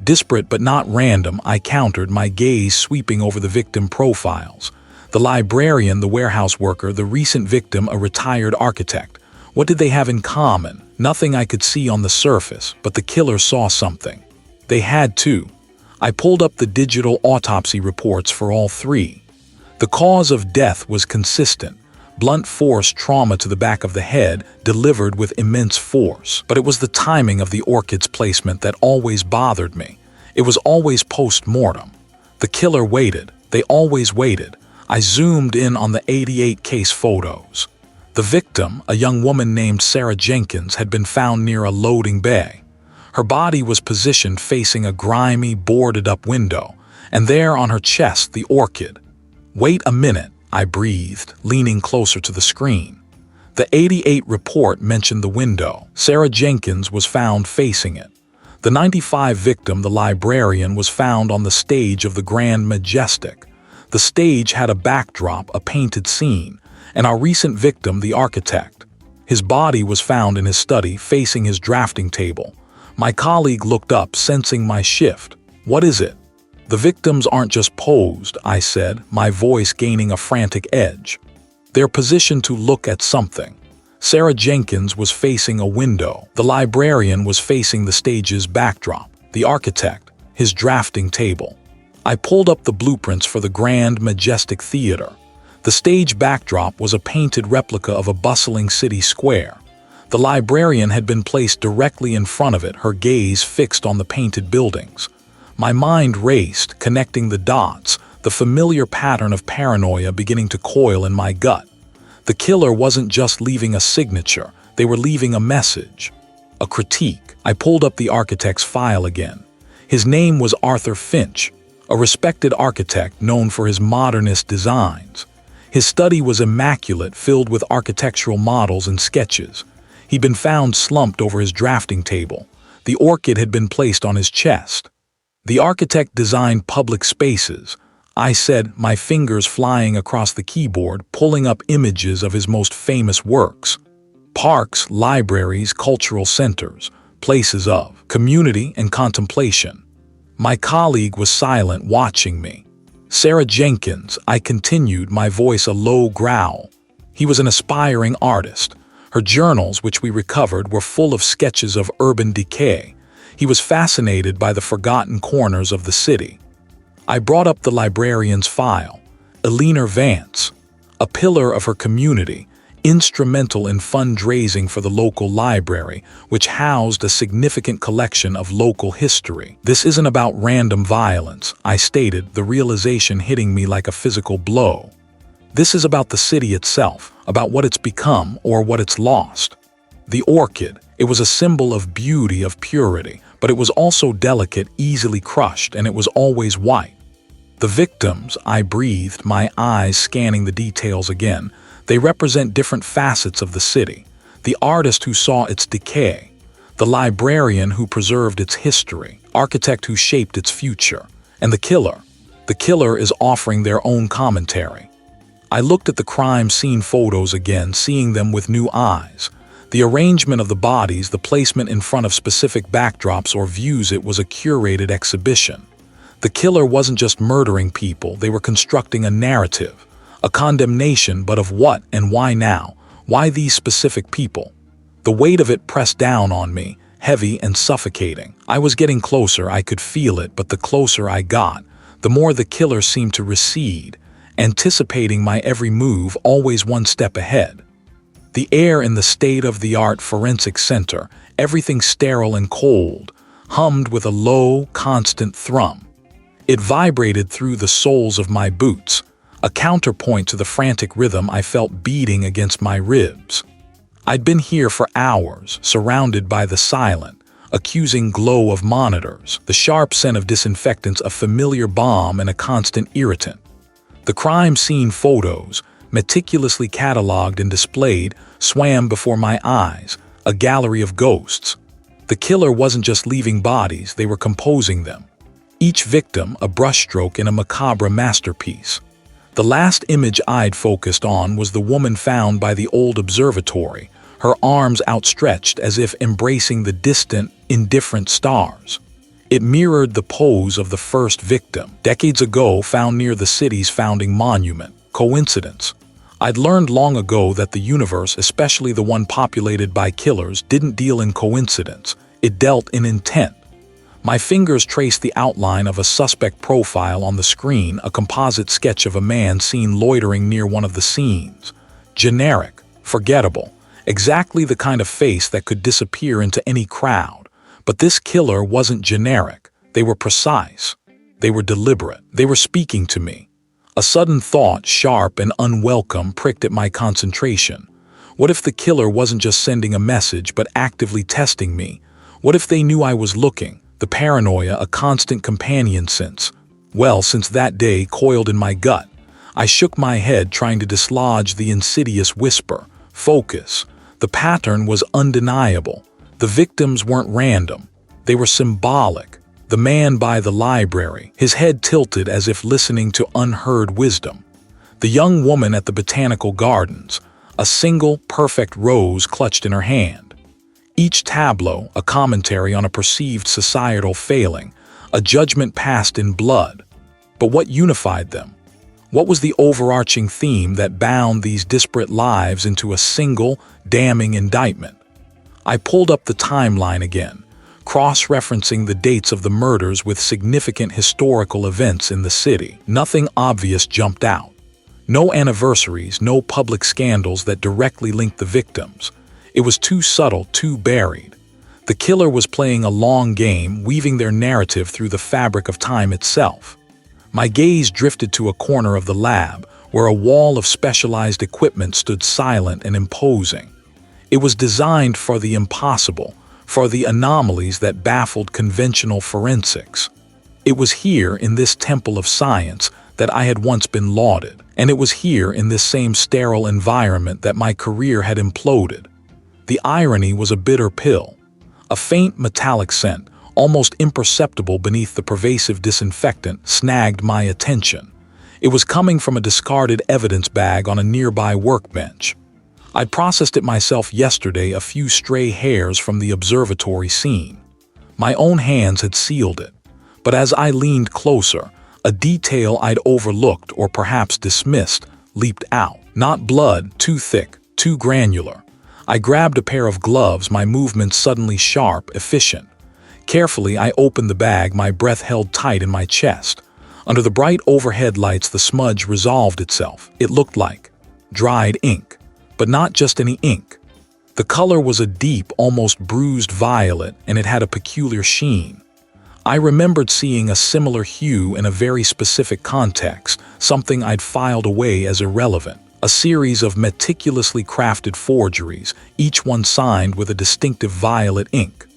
Disparate but not random, I countered, my gaze sweeping over the victim profiles. The librarian, the warehouse worker, the recent victim, a retired architect. What did they have in common? Nothing I could see on the surface, but the killer saw something. They had to. I pulled up the digital autopsy reports for all three. The cause of death was consistent. Blunt force trauma to the back of the head, delivered with immense force. But it was the timing of the orchid's placement that always bothered me. It was always post-mortem. The killer waited. They always waited. I zoomed in on the 88 case photos. The victim, a young woman named Sarah Jenkins, had been found near a loading bay. Her body was positioned facing a grimy, boarded-up window, and there on her chest the orchid. "Wait a minute," I breathed, leaning closer to the screen. The 88 report mentioned the window. Sarah Jenkins was found facing it. The 95 victim, the librarian, was found on the stage of the Grand Majestic. The stage had a backdrop, a painted scene, and our recent victim, the architect. His body was found in his study, facing his drafting table. My colleague looked up, sensing my shift. "What is it?" "The victims aren't just posed," I said, my voice gaining a frantic edge. "They're positioned to look at something." Sarah Jenkins was facing a window. The librarian was facing the stage's backdrop. The architect, his drafting table. I pulled up the blueprints for the Grand Majestic Theater. The stage backdrop was a painted replica of a bustling city square. The librarian had been placed directly in front of it, her gaze fixed on the painted buildings. My mind raced, connecting the dots, the familiar pattern of paranoia beginning to coil in my gut. The killer wasn't just leaving a signature, they were leaving a message. A critique. I pulled up the architect's file again. His name was Arthur Finch, a respected architect known for his modernist designs. His study was immaculate, filled with architectural models and sketches. He'd been found slumped over his drafting table. The orchid had been placed on his chest. The architect designed public spaces, I said, my fingers flying across the keyboard, pulling up images of his most famous works. Parks, libraries, cultural centers, places of community and contemplation. My colleague was silent, watching me. "Sarah Jenkins," I continued, my voice a low growl. He was an aspiring artist. Her journals, which we recovered, were full of sketches of urban decay. He was fascinated by the forgotten corners of the city. I brought up the librarian's file. Eleanor Vance, a pillar of her community, instrumental in fundraising for the local library, which housed a significant collection of local history. "This isn't about random violence," I stated, the realization hitting me like a physical blow. "This is about the city itself, about what it's become or what it's lost." The orchid, it was a symbol of beauty, of purity, but it was also delicate, easily crushed, and it was always white. The victims, I breathed, my eyes scanning the details again. They represent different facets of the city. The artist who saw its decay, the librarian who preserved its history, architect who shaped its future, and the killer. The killer is offering their own commentary. I looked at the crime scene photos again, seeing them with new eyes. The arrangement of the bodies, the placement in front of specific backdrops or views, it was a curated exhibition. The killer wasn't just murdering people, they were constructing a narrative, a condemnation, but of what and why now? Why these specific people? The weight of it pressed down on me, heavy and suffocating. I was getting closer, I could feel it, but the closer I got, the more the killer seemed to recede, anticipating my every move, always one step ahead. The air in the state-of-the-art forensic center, everything sterile and cold, hummed with a low, constant thrum. It vibrated through the soles of my boots, a counterpoint to the frantic rhythm I felt beating against my ribs. I'd been here for hours, surrounded by the silent, accusing glow of monitors, the sharp scent of disinfectants, a familiar balm, and a constant irritant. The crime scene photos, meticulously catalogued and displayed, swam before my eyes, a gallery of ghosts. The killer wasn't just leaving bodies, they were composing them. Each victim a brushstroke in a macabre masterpiece. The last image I'd focused on was the woman found by the old observatory, her arms outstretched as if embracing the distant, indifferent stars. It mirrored the pose of the first victim, decades ago found near the city's founding monument. Coincidence? I'd learned long ago that the universe, especially the one populated by killers, didn't deal in coincidence, it dealt in intent. My fingers traced the outline of a suspect profile on the screen, a composite sketch of a man seen loitering near one of the scenes. Generic, forgettable, exactly the kind of face that could disappear into any crowd. But this killer wasn't generic. They were precise. They were deliberate. They were speaking to me. A sudden thought, sharp and unwelcome, pricked at my concentration. What if the killer wasn't just sending a message, but actively testing me? What if they knew I was looking? The paranoia, a constant companion since that day, coiled in my gut. I shook my head, trying to dislodge the insidious whisper. Focus. The pattern was undeniable. The victims weren't random. They were symbolic. The man by the library, his head tilted as if listening to unheard wisdom. The young woman at the botanical gardens, a single, perfect rose clutched in her hand. Each tableau, a commentary on a perceived societal failing, a judgment passed in blood. But what unified them? What was the overarching theme that bound these disparate lives into a single, damning indictment? I pulled up the timeline again, cross-referencing the dates of the murders with significant historical events in the city. Nothing obvious jumped out. No anniversaries, no public scandals that directly linked the victims. It was too subtle, too buried. The killer was playing a long game, weaving their narrative through the fabric of time itself. My gaze drifted to a corner of the lab, where a wall of specialized equipment stood silent and imposing. It was designed for the impossible, for the anomalies that baffled conventional forensics. It was here, in this temple of science, that I had once been lauded, and it was here, in this same sterile environment, that my career had imploded. The irony was a bitter pill. A faint metallic scent, almost imperceptible beneath the pervasive disinfectant, snagged my attention. It was coming from a discarded evidence bag on a nearby workbench. I'd processed it myself yesterday, a few stray hairs from the observatory scene. My own hands had sealed it. But as I leaned closer, a detail I'd overlooked or perhaps dismissed leaped out. Not blood, too thick, too granular. I grabbed a pair of gloves, my movements suddenly sharp, efficient. Carefully, I opened the bag, my breath held tight in my chest. Under the bright overhead lights, the smudge resolved itself. It looked like dried ink, but not just any ink. The color was a deep, almost bruised violet, and it had a peculiar sheen. I remembered seeing a similar hue in a very specific context, something I'd filed away as irrelevant. A series of meticulously crafted forgeries, each one signed with a distinctive violet ink.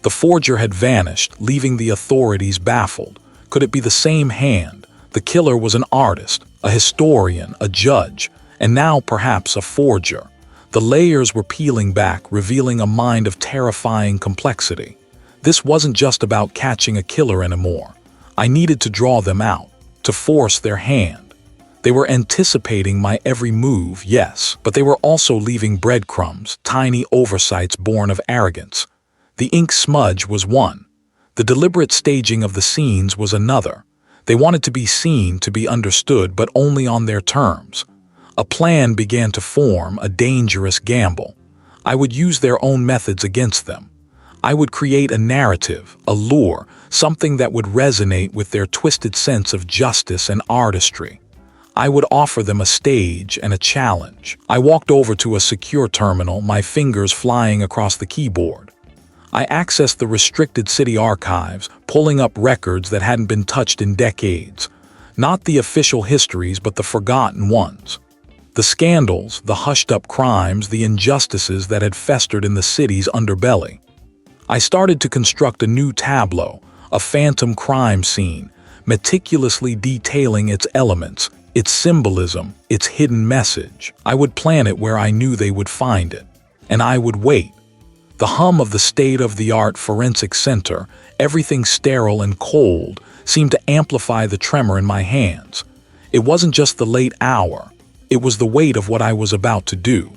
The forger had vanished, leaving the authorities baffled. Could it be the same hand? The killer was an artist, a historian, a judge, and now perhaps a forger. The layers were peeling back, revealing a mind of terrifying complexity. This wasn't just about catching a killer anymore. I needed to draw them out, to force their hand. They were anticipating my every move, yes, but they were also leaving breadcrumbs, tiny oversights born of arrogance. The ink smudge was one. The deliberate staging of the scenes was another. They wanted to be seen, to be understood, but only on their terms. A plan began to form, a dangerous gamble. I would use their own methods against them. I would create a narrative, a lure, something that would resonate with their twisted sense of justice and artistry. I would offer them a stage and a challenge. I walked over to a secure terminal, my fingers flying across the keyboard. I accessed the restricted city archives, pulling up records that hadn't been touched in decades. Not the official histories, but the forgotten ones. The scandals, the hushed-up crimes, the injustices that had festered in the city's underbelly. I started to construct a new tableau, a phantom crime scene, meticulously detailing its elements, its symbolism, its hidden message. I would plan it where I knew they would find it, and I would wait. The hum of the state-of-the-art forensic center, everything sterile and cold, seemed to amplify the tremor in my hands. It wasn't just the late hour, it was the weight of what I was about to do.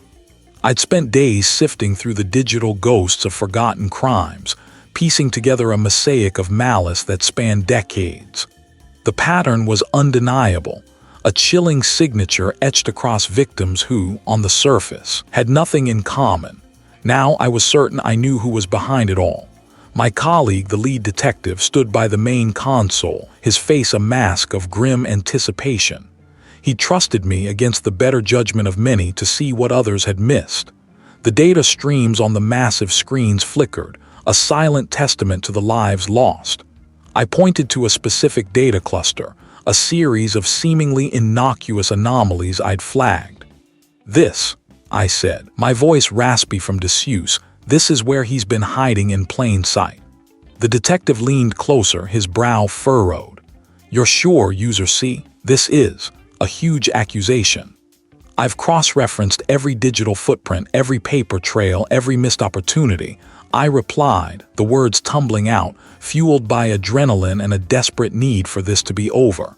I'd spent days sifting through the digital ghosts of forgotten crimes, piecing together a mosaic of malice that spanned decades. The pattern was undeniable, a chilling signature etched across victims who, on the surface, had nothing in common. Now I was certain I knew who was behind it all. My colleague, the lead detective, stood by the main console, his face a mask of grim anticipation. He trusted me against the better judgment of many to see what others had missed. The data streams on the massive screens flickered, a silent testament to the lives lost. I pointed to a specific data cluster, a series of seemingly innocuous anomalies I'd flagged. "This," I said, my voice raspy from disuse, "this is where he's been hiding in plain sight." The detective leaned closer, his brow furrowed. "You're sure, User C? This is a huge accusation. I've cross-referenced every digital footprint, every paper trail, every missed opportunity," I replied, the words tumbling out, fueled by adrenaline and a desperate need for this to be over.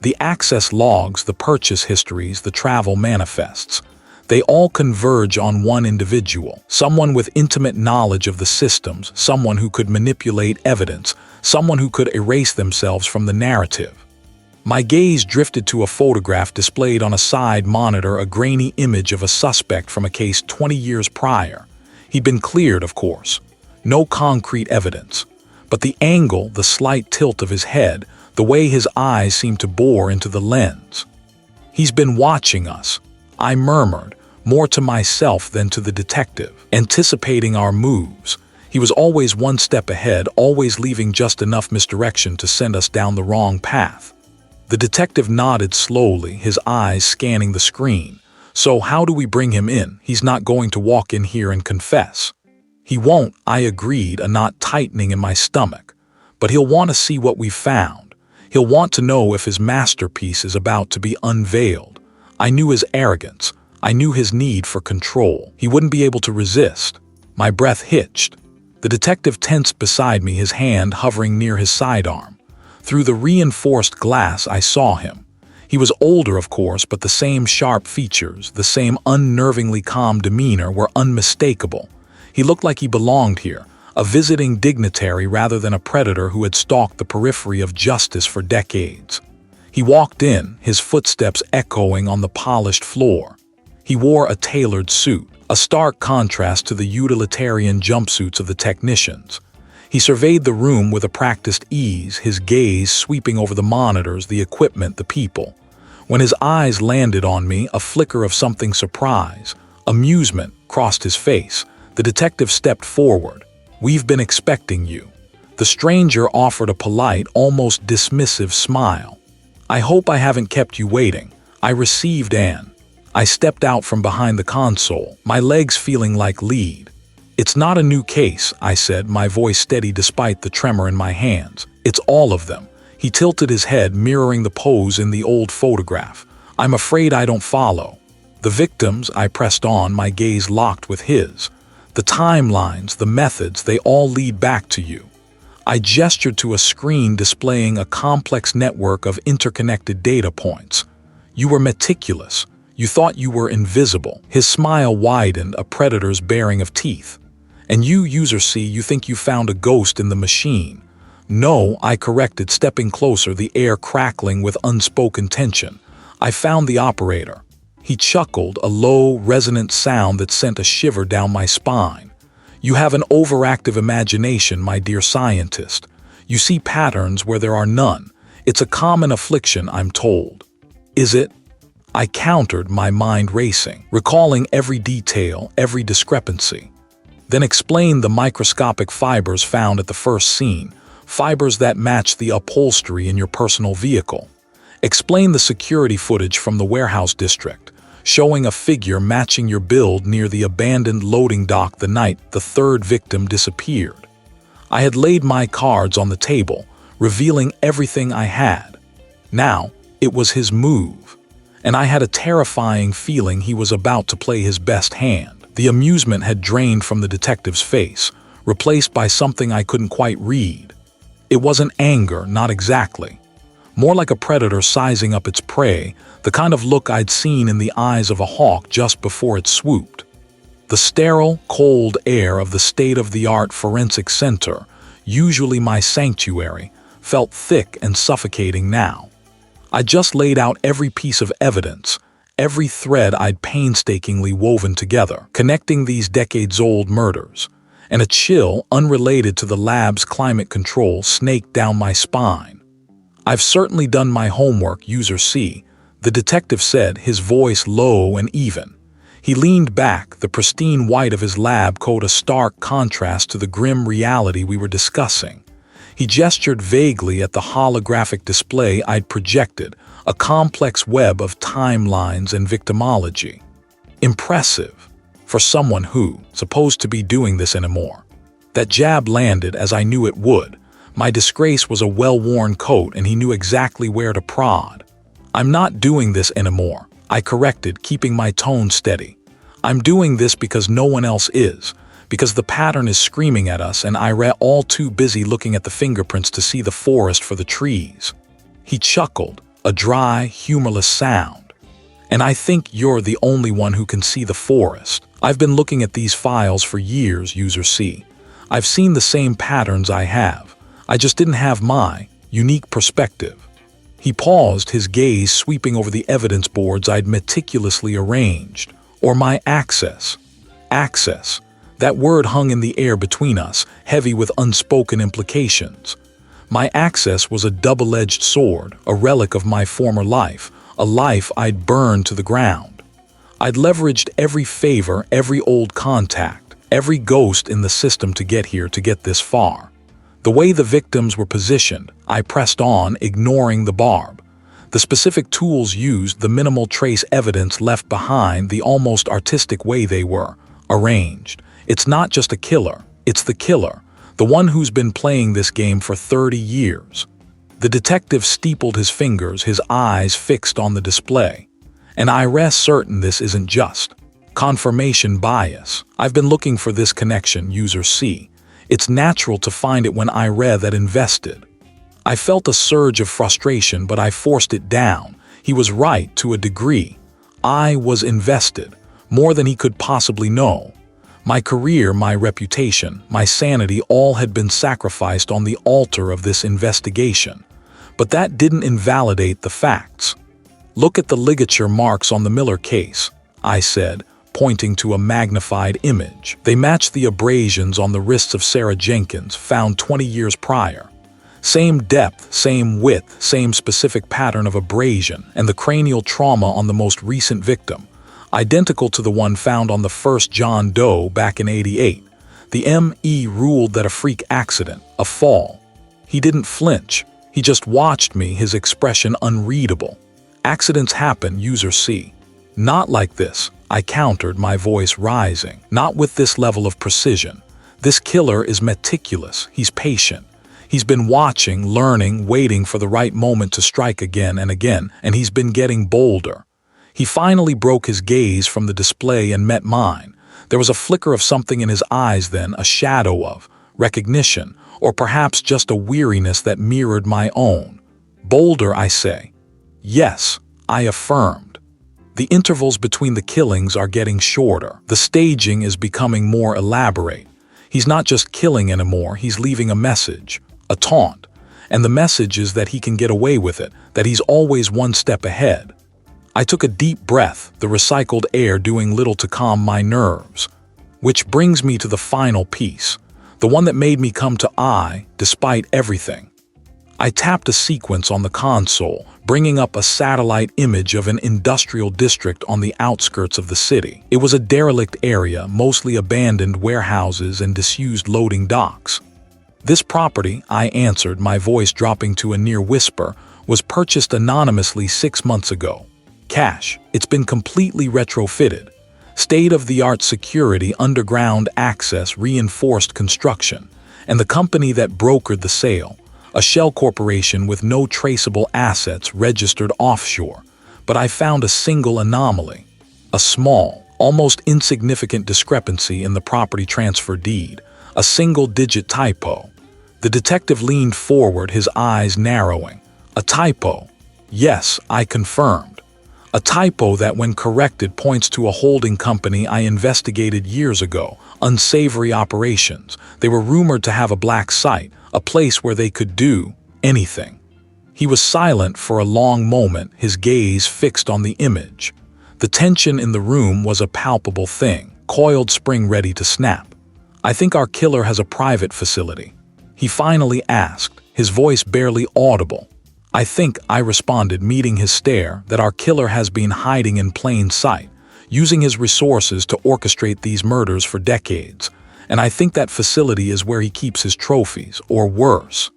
The access logs, the purchase histories, the travel manifests. They all converge on one individual, someone with intimate knowledge of the systems, someone who could manipulate evidence, someone who could erase themselves from the narrative. My gaze drifted to a photograph displayed on a side monitor, a grainy image of a suspect from a case 20 years prior. He'd been cleared, of course. No concrete evidence. But the angle, the slight tilt of his head, the way his eyes seemed to bore into the lens. "He's been watching us," I murmured, more to myself than to the detective, anticipating our moves. He was always one step ahead, always leaving just enough misdirection to send us down the wrong path. The detective nodded slowly, his eyes scanning the screen. "So how do we bring him in? He's not going to walk in here and confess." "He won't," I agreed, a knot tightening in my stomach. "But he'll want to see what we've found. He'll want to know if his masterpiece is about to be unveiled." I knew his arrogance. I knew his need for control. He wouldn't be able to resist. My breath hitched. The detective tensed beside me, his hand hovering near his sidearm. Through the reinforced glass, I saw him. He was older, of course, but the same sharp features, the same unnervingly calm demeanor were unmistakable. He looked like he belonged here, a visiting dignitary rather than a predator who had stalked the periphery of justice for decades. He walked in, his footsteps echoing on the polished floor. He wore a tailored suit, a stark contrast to the utilitarian jumpsuits of the technicians. He surveyed the room with a practiced ease, his gaze sweeping over the monitors, the equipment, the people. When his eyes landed on me, a flicker of something surprise, amusement, crossed his face. The detective stepped forward. "We've been expecting you." The stranger offered a polite, almost dismissive smile. "I hope I haven't kept you waiting." I received an. I stepped out from behind the console, my legs feeling like lead. "It's not a new case," I said, my voice steady despite the tremor in my hands. "It's all of them." He tilted his head, mirroring the pose in the old photograph. "I'm afraid I don't follow." "The victims," I pressed on, my gaze locked with his. "The timelines, the methods, they all lead back to you." I gestured to a screen displaying a complex network of interconnected data points. You were meticulous. You thought you were invisible. His smile widened, a predator's baring of teeth. And you, user C, you think you found a ghost in the machine. No, I corrected, stepping closer, the air crackling with unspoken tension. I found the operator. He chuckled, a low, resonant sound that sent a shiver down my spine. You have an overactive imagination, my dear scientist. You see patterns where there are none. It's a common affliction, I'm told. Is it? I countered, my mind racing, recalling every detail, every discrepancy. Then explain the microscopic fibers found at the first scene, fibers that match the upholstery in your personal vehicle. Explain the security footage from the warehouse district, showing a figure matching your build near the abandoned loading dock the night the third victim disappeared. I had laid my cards on the table, revealing everything I had. Now, it was his move, and I had a terrifying feeling he was about to play his best hand. The amusement had drained from the detective's face, replaced by something I couldn't quite read. It wasn't anger, not exactly. More like a predator sizing up its prey, the kind of look I'd seen in the eyes of a hawk just before it swooped. The sterile, cold air of the state-of-the-art forensic center, usually my sanctuary, felt thick and suffocating now. I just laid out every piece of evidence, every thread I'd painstakingly woven together, connecting these decades-old murders, and a chill unrelated to the lab's climate control snaked down my spine. I've certainly done my homework, user C, the detective said, his voice low and even. He leaned back, the pristine white of his lab coat a stark contrast to the grim reality we were discussing. He gestured vaguely at the holographic display I'd projected, a complex web of timelines and victimology. Impressive, for someone who, supposed to be doing this anymore. That jab landed as I knew it would. My disgrace was a well-worn coat and he knew exactly where to prod. I'm not doing this anymore, I corrected, keeping my tone steady. I'm doing this because no one else is, because the pattern is screaming at us and I'm all too busy looking at the fingerprints to see the forest for the trees. He chuckled, a dry, humorless sound. And I think you're the only one who can see the forest. I've been looking at these files for years, user C. I've seen the same patterns I have. I just didn't have my unique perspective. He paused, his gaze sweeping over the evidence boards I'd meticulously arranged. Or my access. Access. That word hung in the air between us, heavy with unspoken implications. My access was a double-edged sword, a relic of my former life, a life I'd burned to the ground. I'd leveraged every favor, every old contact, every ghost in the system to get here, to get this far. The way the victims were positioned, I pressed on, ignoring the barb. The specific tools used, the minimal trace evidence left behind, the almost artistic way they were arranged. It's not just a killer, it's the killer, the one who's been playing this game for 30 years. The detective steepled his fingers, his eyes fixed on the display. And I rest certain this isn't just confirmation bias. I've been looking for this connection, user C. It's natural to find it when I read that invested. I felt a surge of frustration, but I forced it down. He was right to a degree. I was invested, more than he could possibly know. My career, my reputation, my sanity, all had been sacrificed on the altar of this investigation. But that didn't invalidate the facts. Look at the ligature marks on the Miller case, I said, pointing to a magnified image. They match the abrasions on the wrists of Sarah Jenkins, found 20 years prior. Same depth, same width, same specific pattern of abrasion, and the cranial trauma on the most recent victim, identical to the one found on the first John Doe back in '88. The M.E. ruled that a freak accident, a fall. He didn't flinch. He just watched me, his expression unreadable. Accidents happen, user C. Not like this, I countered, my voice rising. Not with this level of precision. This killer is meticulous. He's patient. He's been watching, learning, waiting for the right moment to strike again and again, and he's been getting bolder. He finally broke his gaze from the display and met mine. There was a flicker of something in his eyes then, a shadow of recognition, or perhaps just a weariness that mirrored my own. Bolder, I say. Yes, I affirmed. The intervals between the killings are getting shorter. The staging is becoming more elaborate. He's not just killing anymore, he's leaving a message, a taunt. And the message is that he can get away with it, that he's always one step ahead. I took a deep breath, the recycled air doing little to calm my nerves. Which brings me to the final piece, the one that made me come to I, despite everything. I tapped a sequence on the console, bringing up a satellite image of an industrial district on the outskirts of the city. It was a derelict area, mostly abandoned warehouses and disused loading docks. This property, I answered, my voice dropping to a near whisper, was purchased anonymously 6 months ago. Cash. It's been completely retrofitted. State-of-the-art security, underground access, reinforced construction. And the company that brokered the sale, a shell corporation with no traceable assets registered offshore. But I found a single anomaly. A small, almost insignificant discrepancy in the property transfer deed. A single-digit typo. The detective leaned forward, his eyes narrowing. A typo. Yes, I confirmed. A typo that, when corrected, points to a holding company I investigated years ago, Unsavory Operations. They were rumored to have a black site, a place where they could do anything. He was silent for a long moment, his gaze fixed on the image. The tension in the room was a palpable thing, coiled spring ready to snap. I think our killer has a private facility. He finally asked, his voice barely audible. I think, I responded, meeting his stare, that our killer has been hiding in plain sight, using his resources to orchestrate these murders for decades. And I think that facility is where he keeps his trophies, or worse.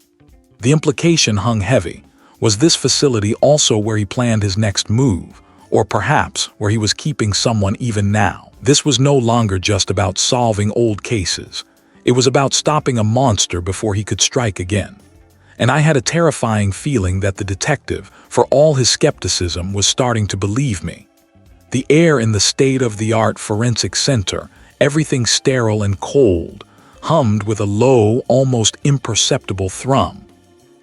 The implication hung heavy. Was this facility also where he planned his next move? Or perhaps where he was keeping someone even now? This was no longer just about solving old cases. It was about stopping a monster before he could strike again. And I had a terrifying feeling that the detective, for all his skepticism, was starting to believe me. The air in the state-of-the-art forensic center, everything sterile and cold, hummed with a low, almost imperceptible thrum.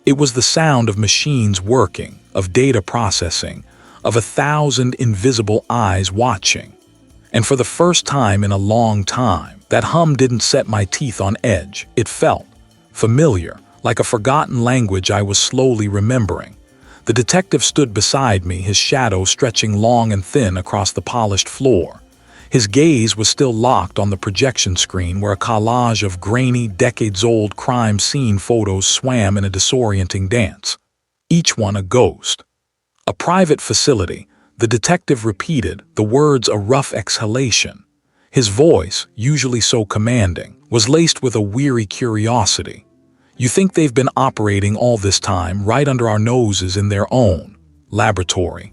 It was the sound of machines working, of data processing, of 1,000 invisible eyes watching. And for the first time in a long time, that hum didn't set my teeth on edge. It felt familiar, like a forgotten language I was slowly remembering. The detective stood beside me, his shadow stretching long and thin across the polished floor. His gaze was still locked on the projection screen where a collage of grainy, decades-old crime scene photos swam in a disorienting dance. Each one a ghost. A private facility, the detective repeated, the words a rough exhalation. His voice, usually so commanding, was laced with a weary curiosity. You think they've been operating all this time right under our noses in their own laboratory?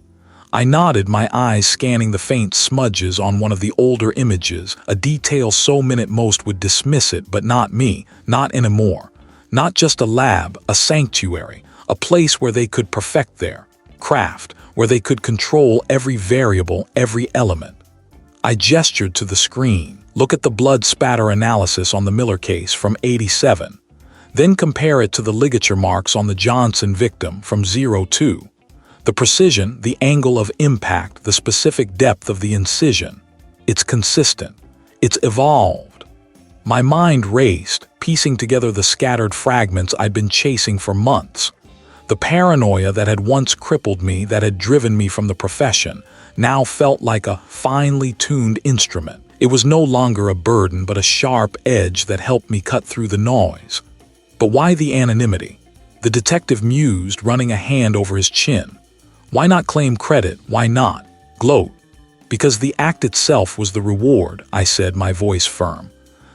I nodded, my eyes scanning the faint smudges on one of the older images, a detail so minute most would dismiss it, but not me, not anymore. Not just a lab, a sanctuary, a place where they could perfect their craft, where they could control every variable, every element. I gestured to the screen. Look at the blood spatter analysis on the Miller case from '87. Then compare it to the ligature marks on the Johnson victim from '02. The precision, the angle of impact, the specific depth of the incision. It's consistent. It's evolved. My mind raced, piecing together the scattered fragments I'd been chasing for months. The paranoia that had once crippled me, that had driven me from the profession, now felt like a finely tuned instrument. It was no longer a burden, but a sharp edge that helped me cut through the noise. But why the anonymity? The detective mused, running a hand over his chin. Why not claim credit? Why not gloat? Because the act itself was the reward, I said, my voice firm.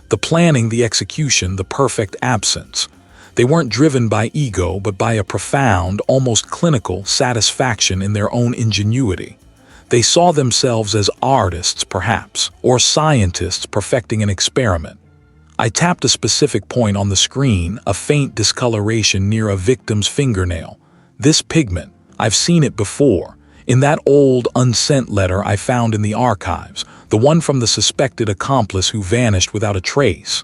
The planning, the execution, the perfect absence. They weren't driven by ego, but by a profound, almost clinical satisfaction in their own ingenuity. They saw themselves as artists, perhaps, or scientists perfecting an experiment. I tapped a specific point on the screen, a faint discoloration near a victim's fingernail. This pigment, I've seen it before. In that old, unsent letter I found in the archives, the one from the suspected accomplice who vanished without a trace.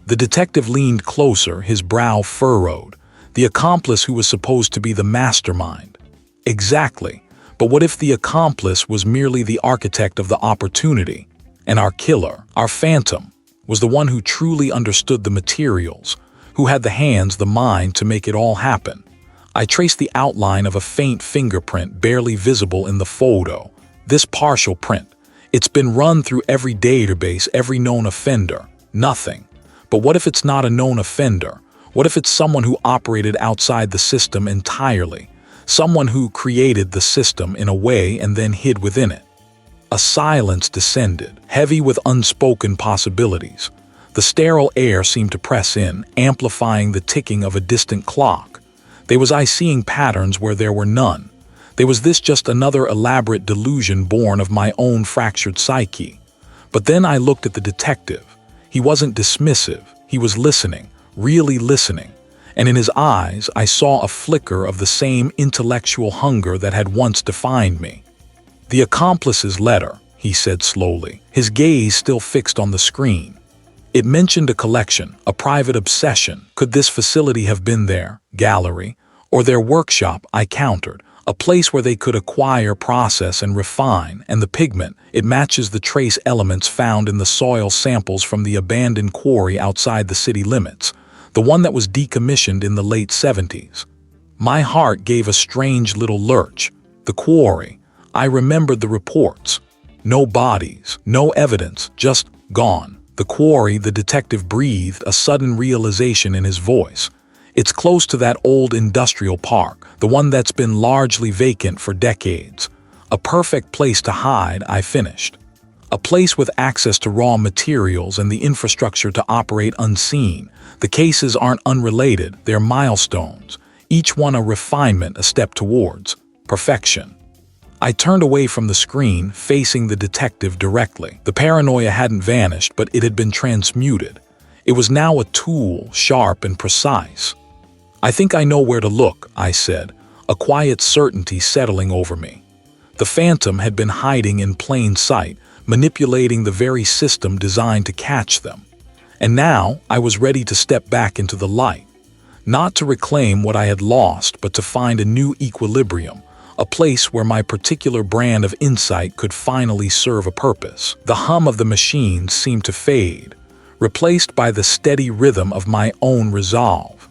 The detective leaned closer, his brow furrowed. The accomplice who was supposed to be the mastermind. Exactly. But what if the accomplice was merely the architect of the opportunity, and our killer, our phantom, was the one who truly understood the materials, who had the hands, the mind to make it all happen? I traced the outline of a faint fingerprint barely visible in the photo. This partial print. It's been run through every database, every known offender. Nothing. But what if it's not a known offender? What if it's someone who operated outside the system entirely? Someone who created the system in a way and then hid within it? A silence descended, heavy with unspoken possibilities. The sterile air seemed to press in, amplifying the ticking of a distant clock. There was I seeing patterns where there were none. There was this just another elaborate delusion born of my own fractured psyche. But then I looked at the detective. He wasn't dismissive. He was listening, really listening. And in his eyes, I saw a flicker of the same intellectual hunger that had once defined me. "The accomplice's letter," he said slowly, his gaze still fixed on the screen. "It mentioned a collection, a private obsession. Could this facility have been their gallery, or their workshop?" I countered. "A place where they could acquire, process, and refine. And the pigment, it matches the trace elements found in the soil samples from the abandoned quarry outside the city limits, the one that was decommissioned in the late 70s. My heart gave a strange little lurch. The quarry. I remembered the reports. No bodies, no evidence, just gone. The quarry, the detective breathed, a sudden realization in his voice. "It's close to that old industrial park, the one that's been largely vacant for decades. A perfect place to hide," I finished. "A place with access to raw materials and the infrastructure to operate unseen. The cases aren't unrelated, they're milestones. Each one a refinement, a step towards perfection." I turned away from the screen, facing the detective directly. The paranoia hadn't vanished, but it had been transmuted. It was now a tool, sharp and precise. "I think I know where to look," I said, a quiet certainty settling over me. The phantom had been hiding in plain sight, manipulating the very system designed to catch them. And now I was ready to step back into the light. Not to reclaim what I had lost, but to find a new equilibrium, a place where my particular brand of insight could finally serve a purpose. The hum of the machines seemed to fade, replaced by the steady rhythm of my own resolve.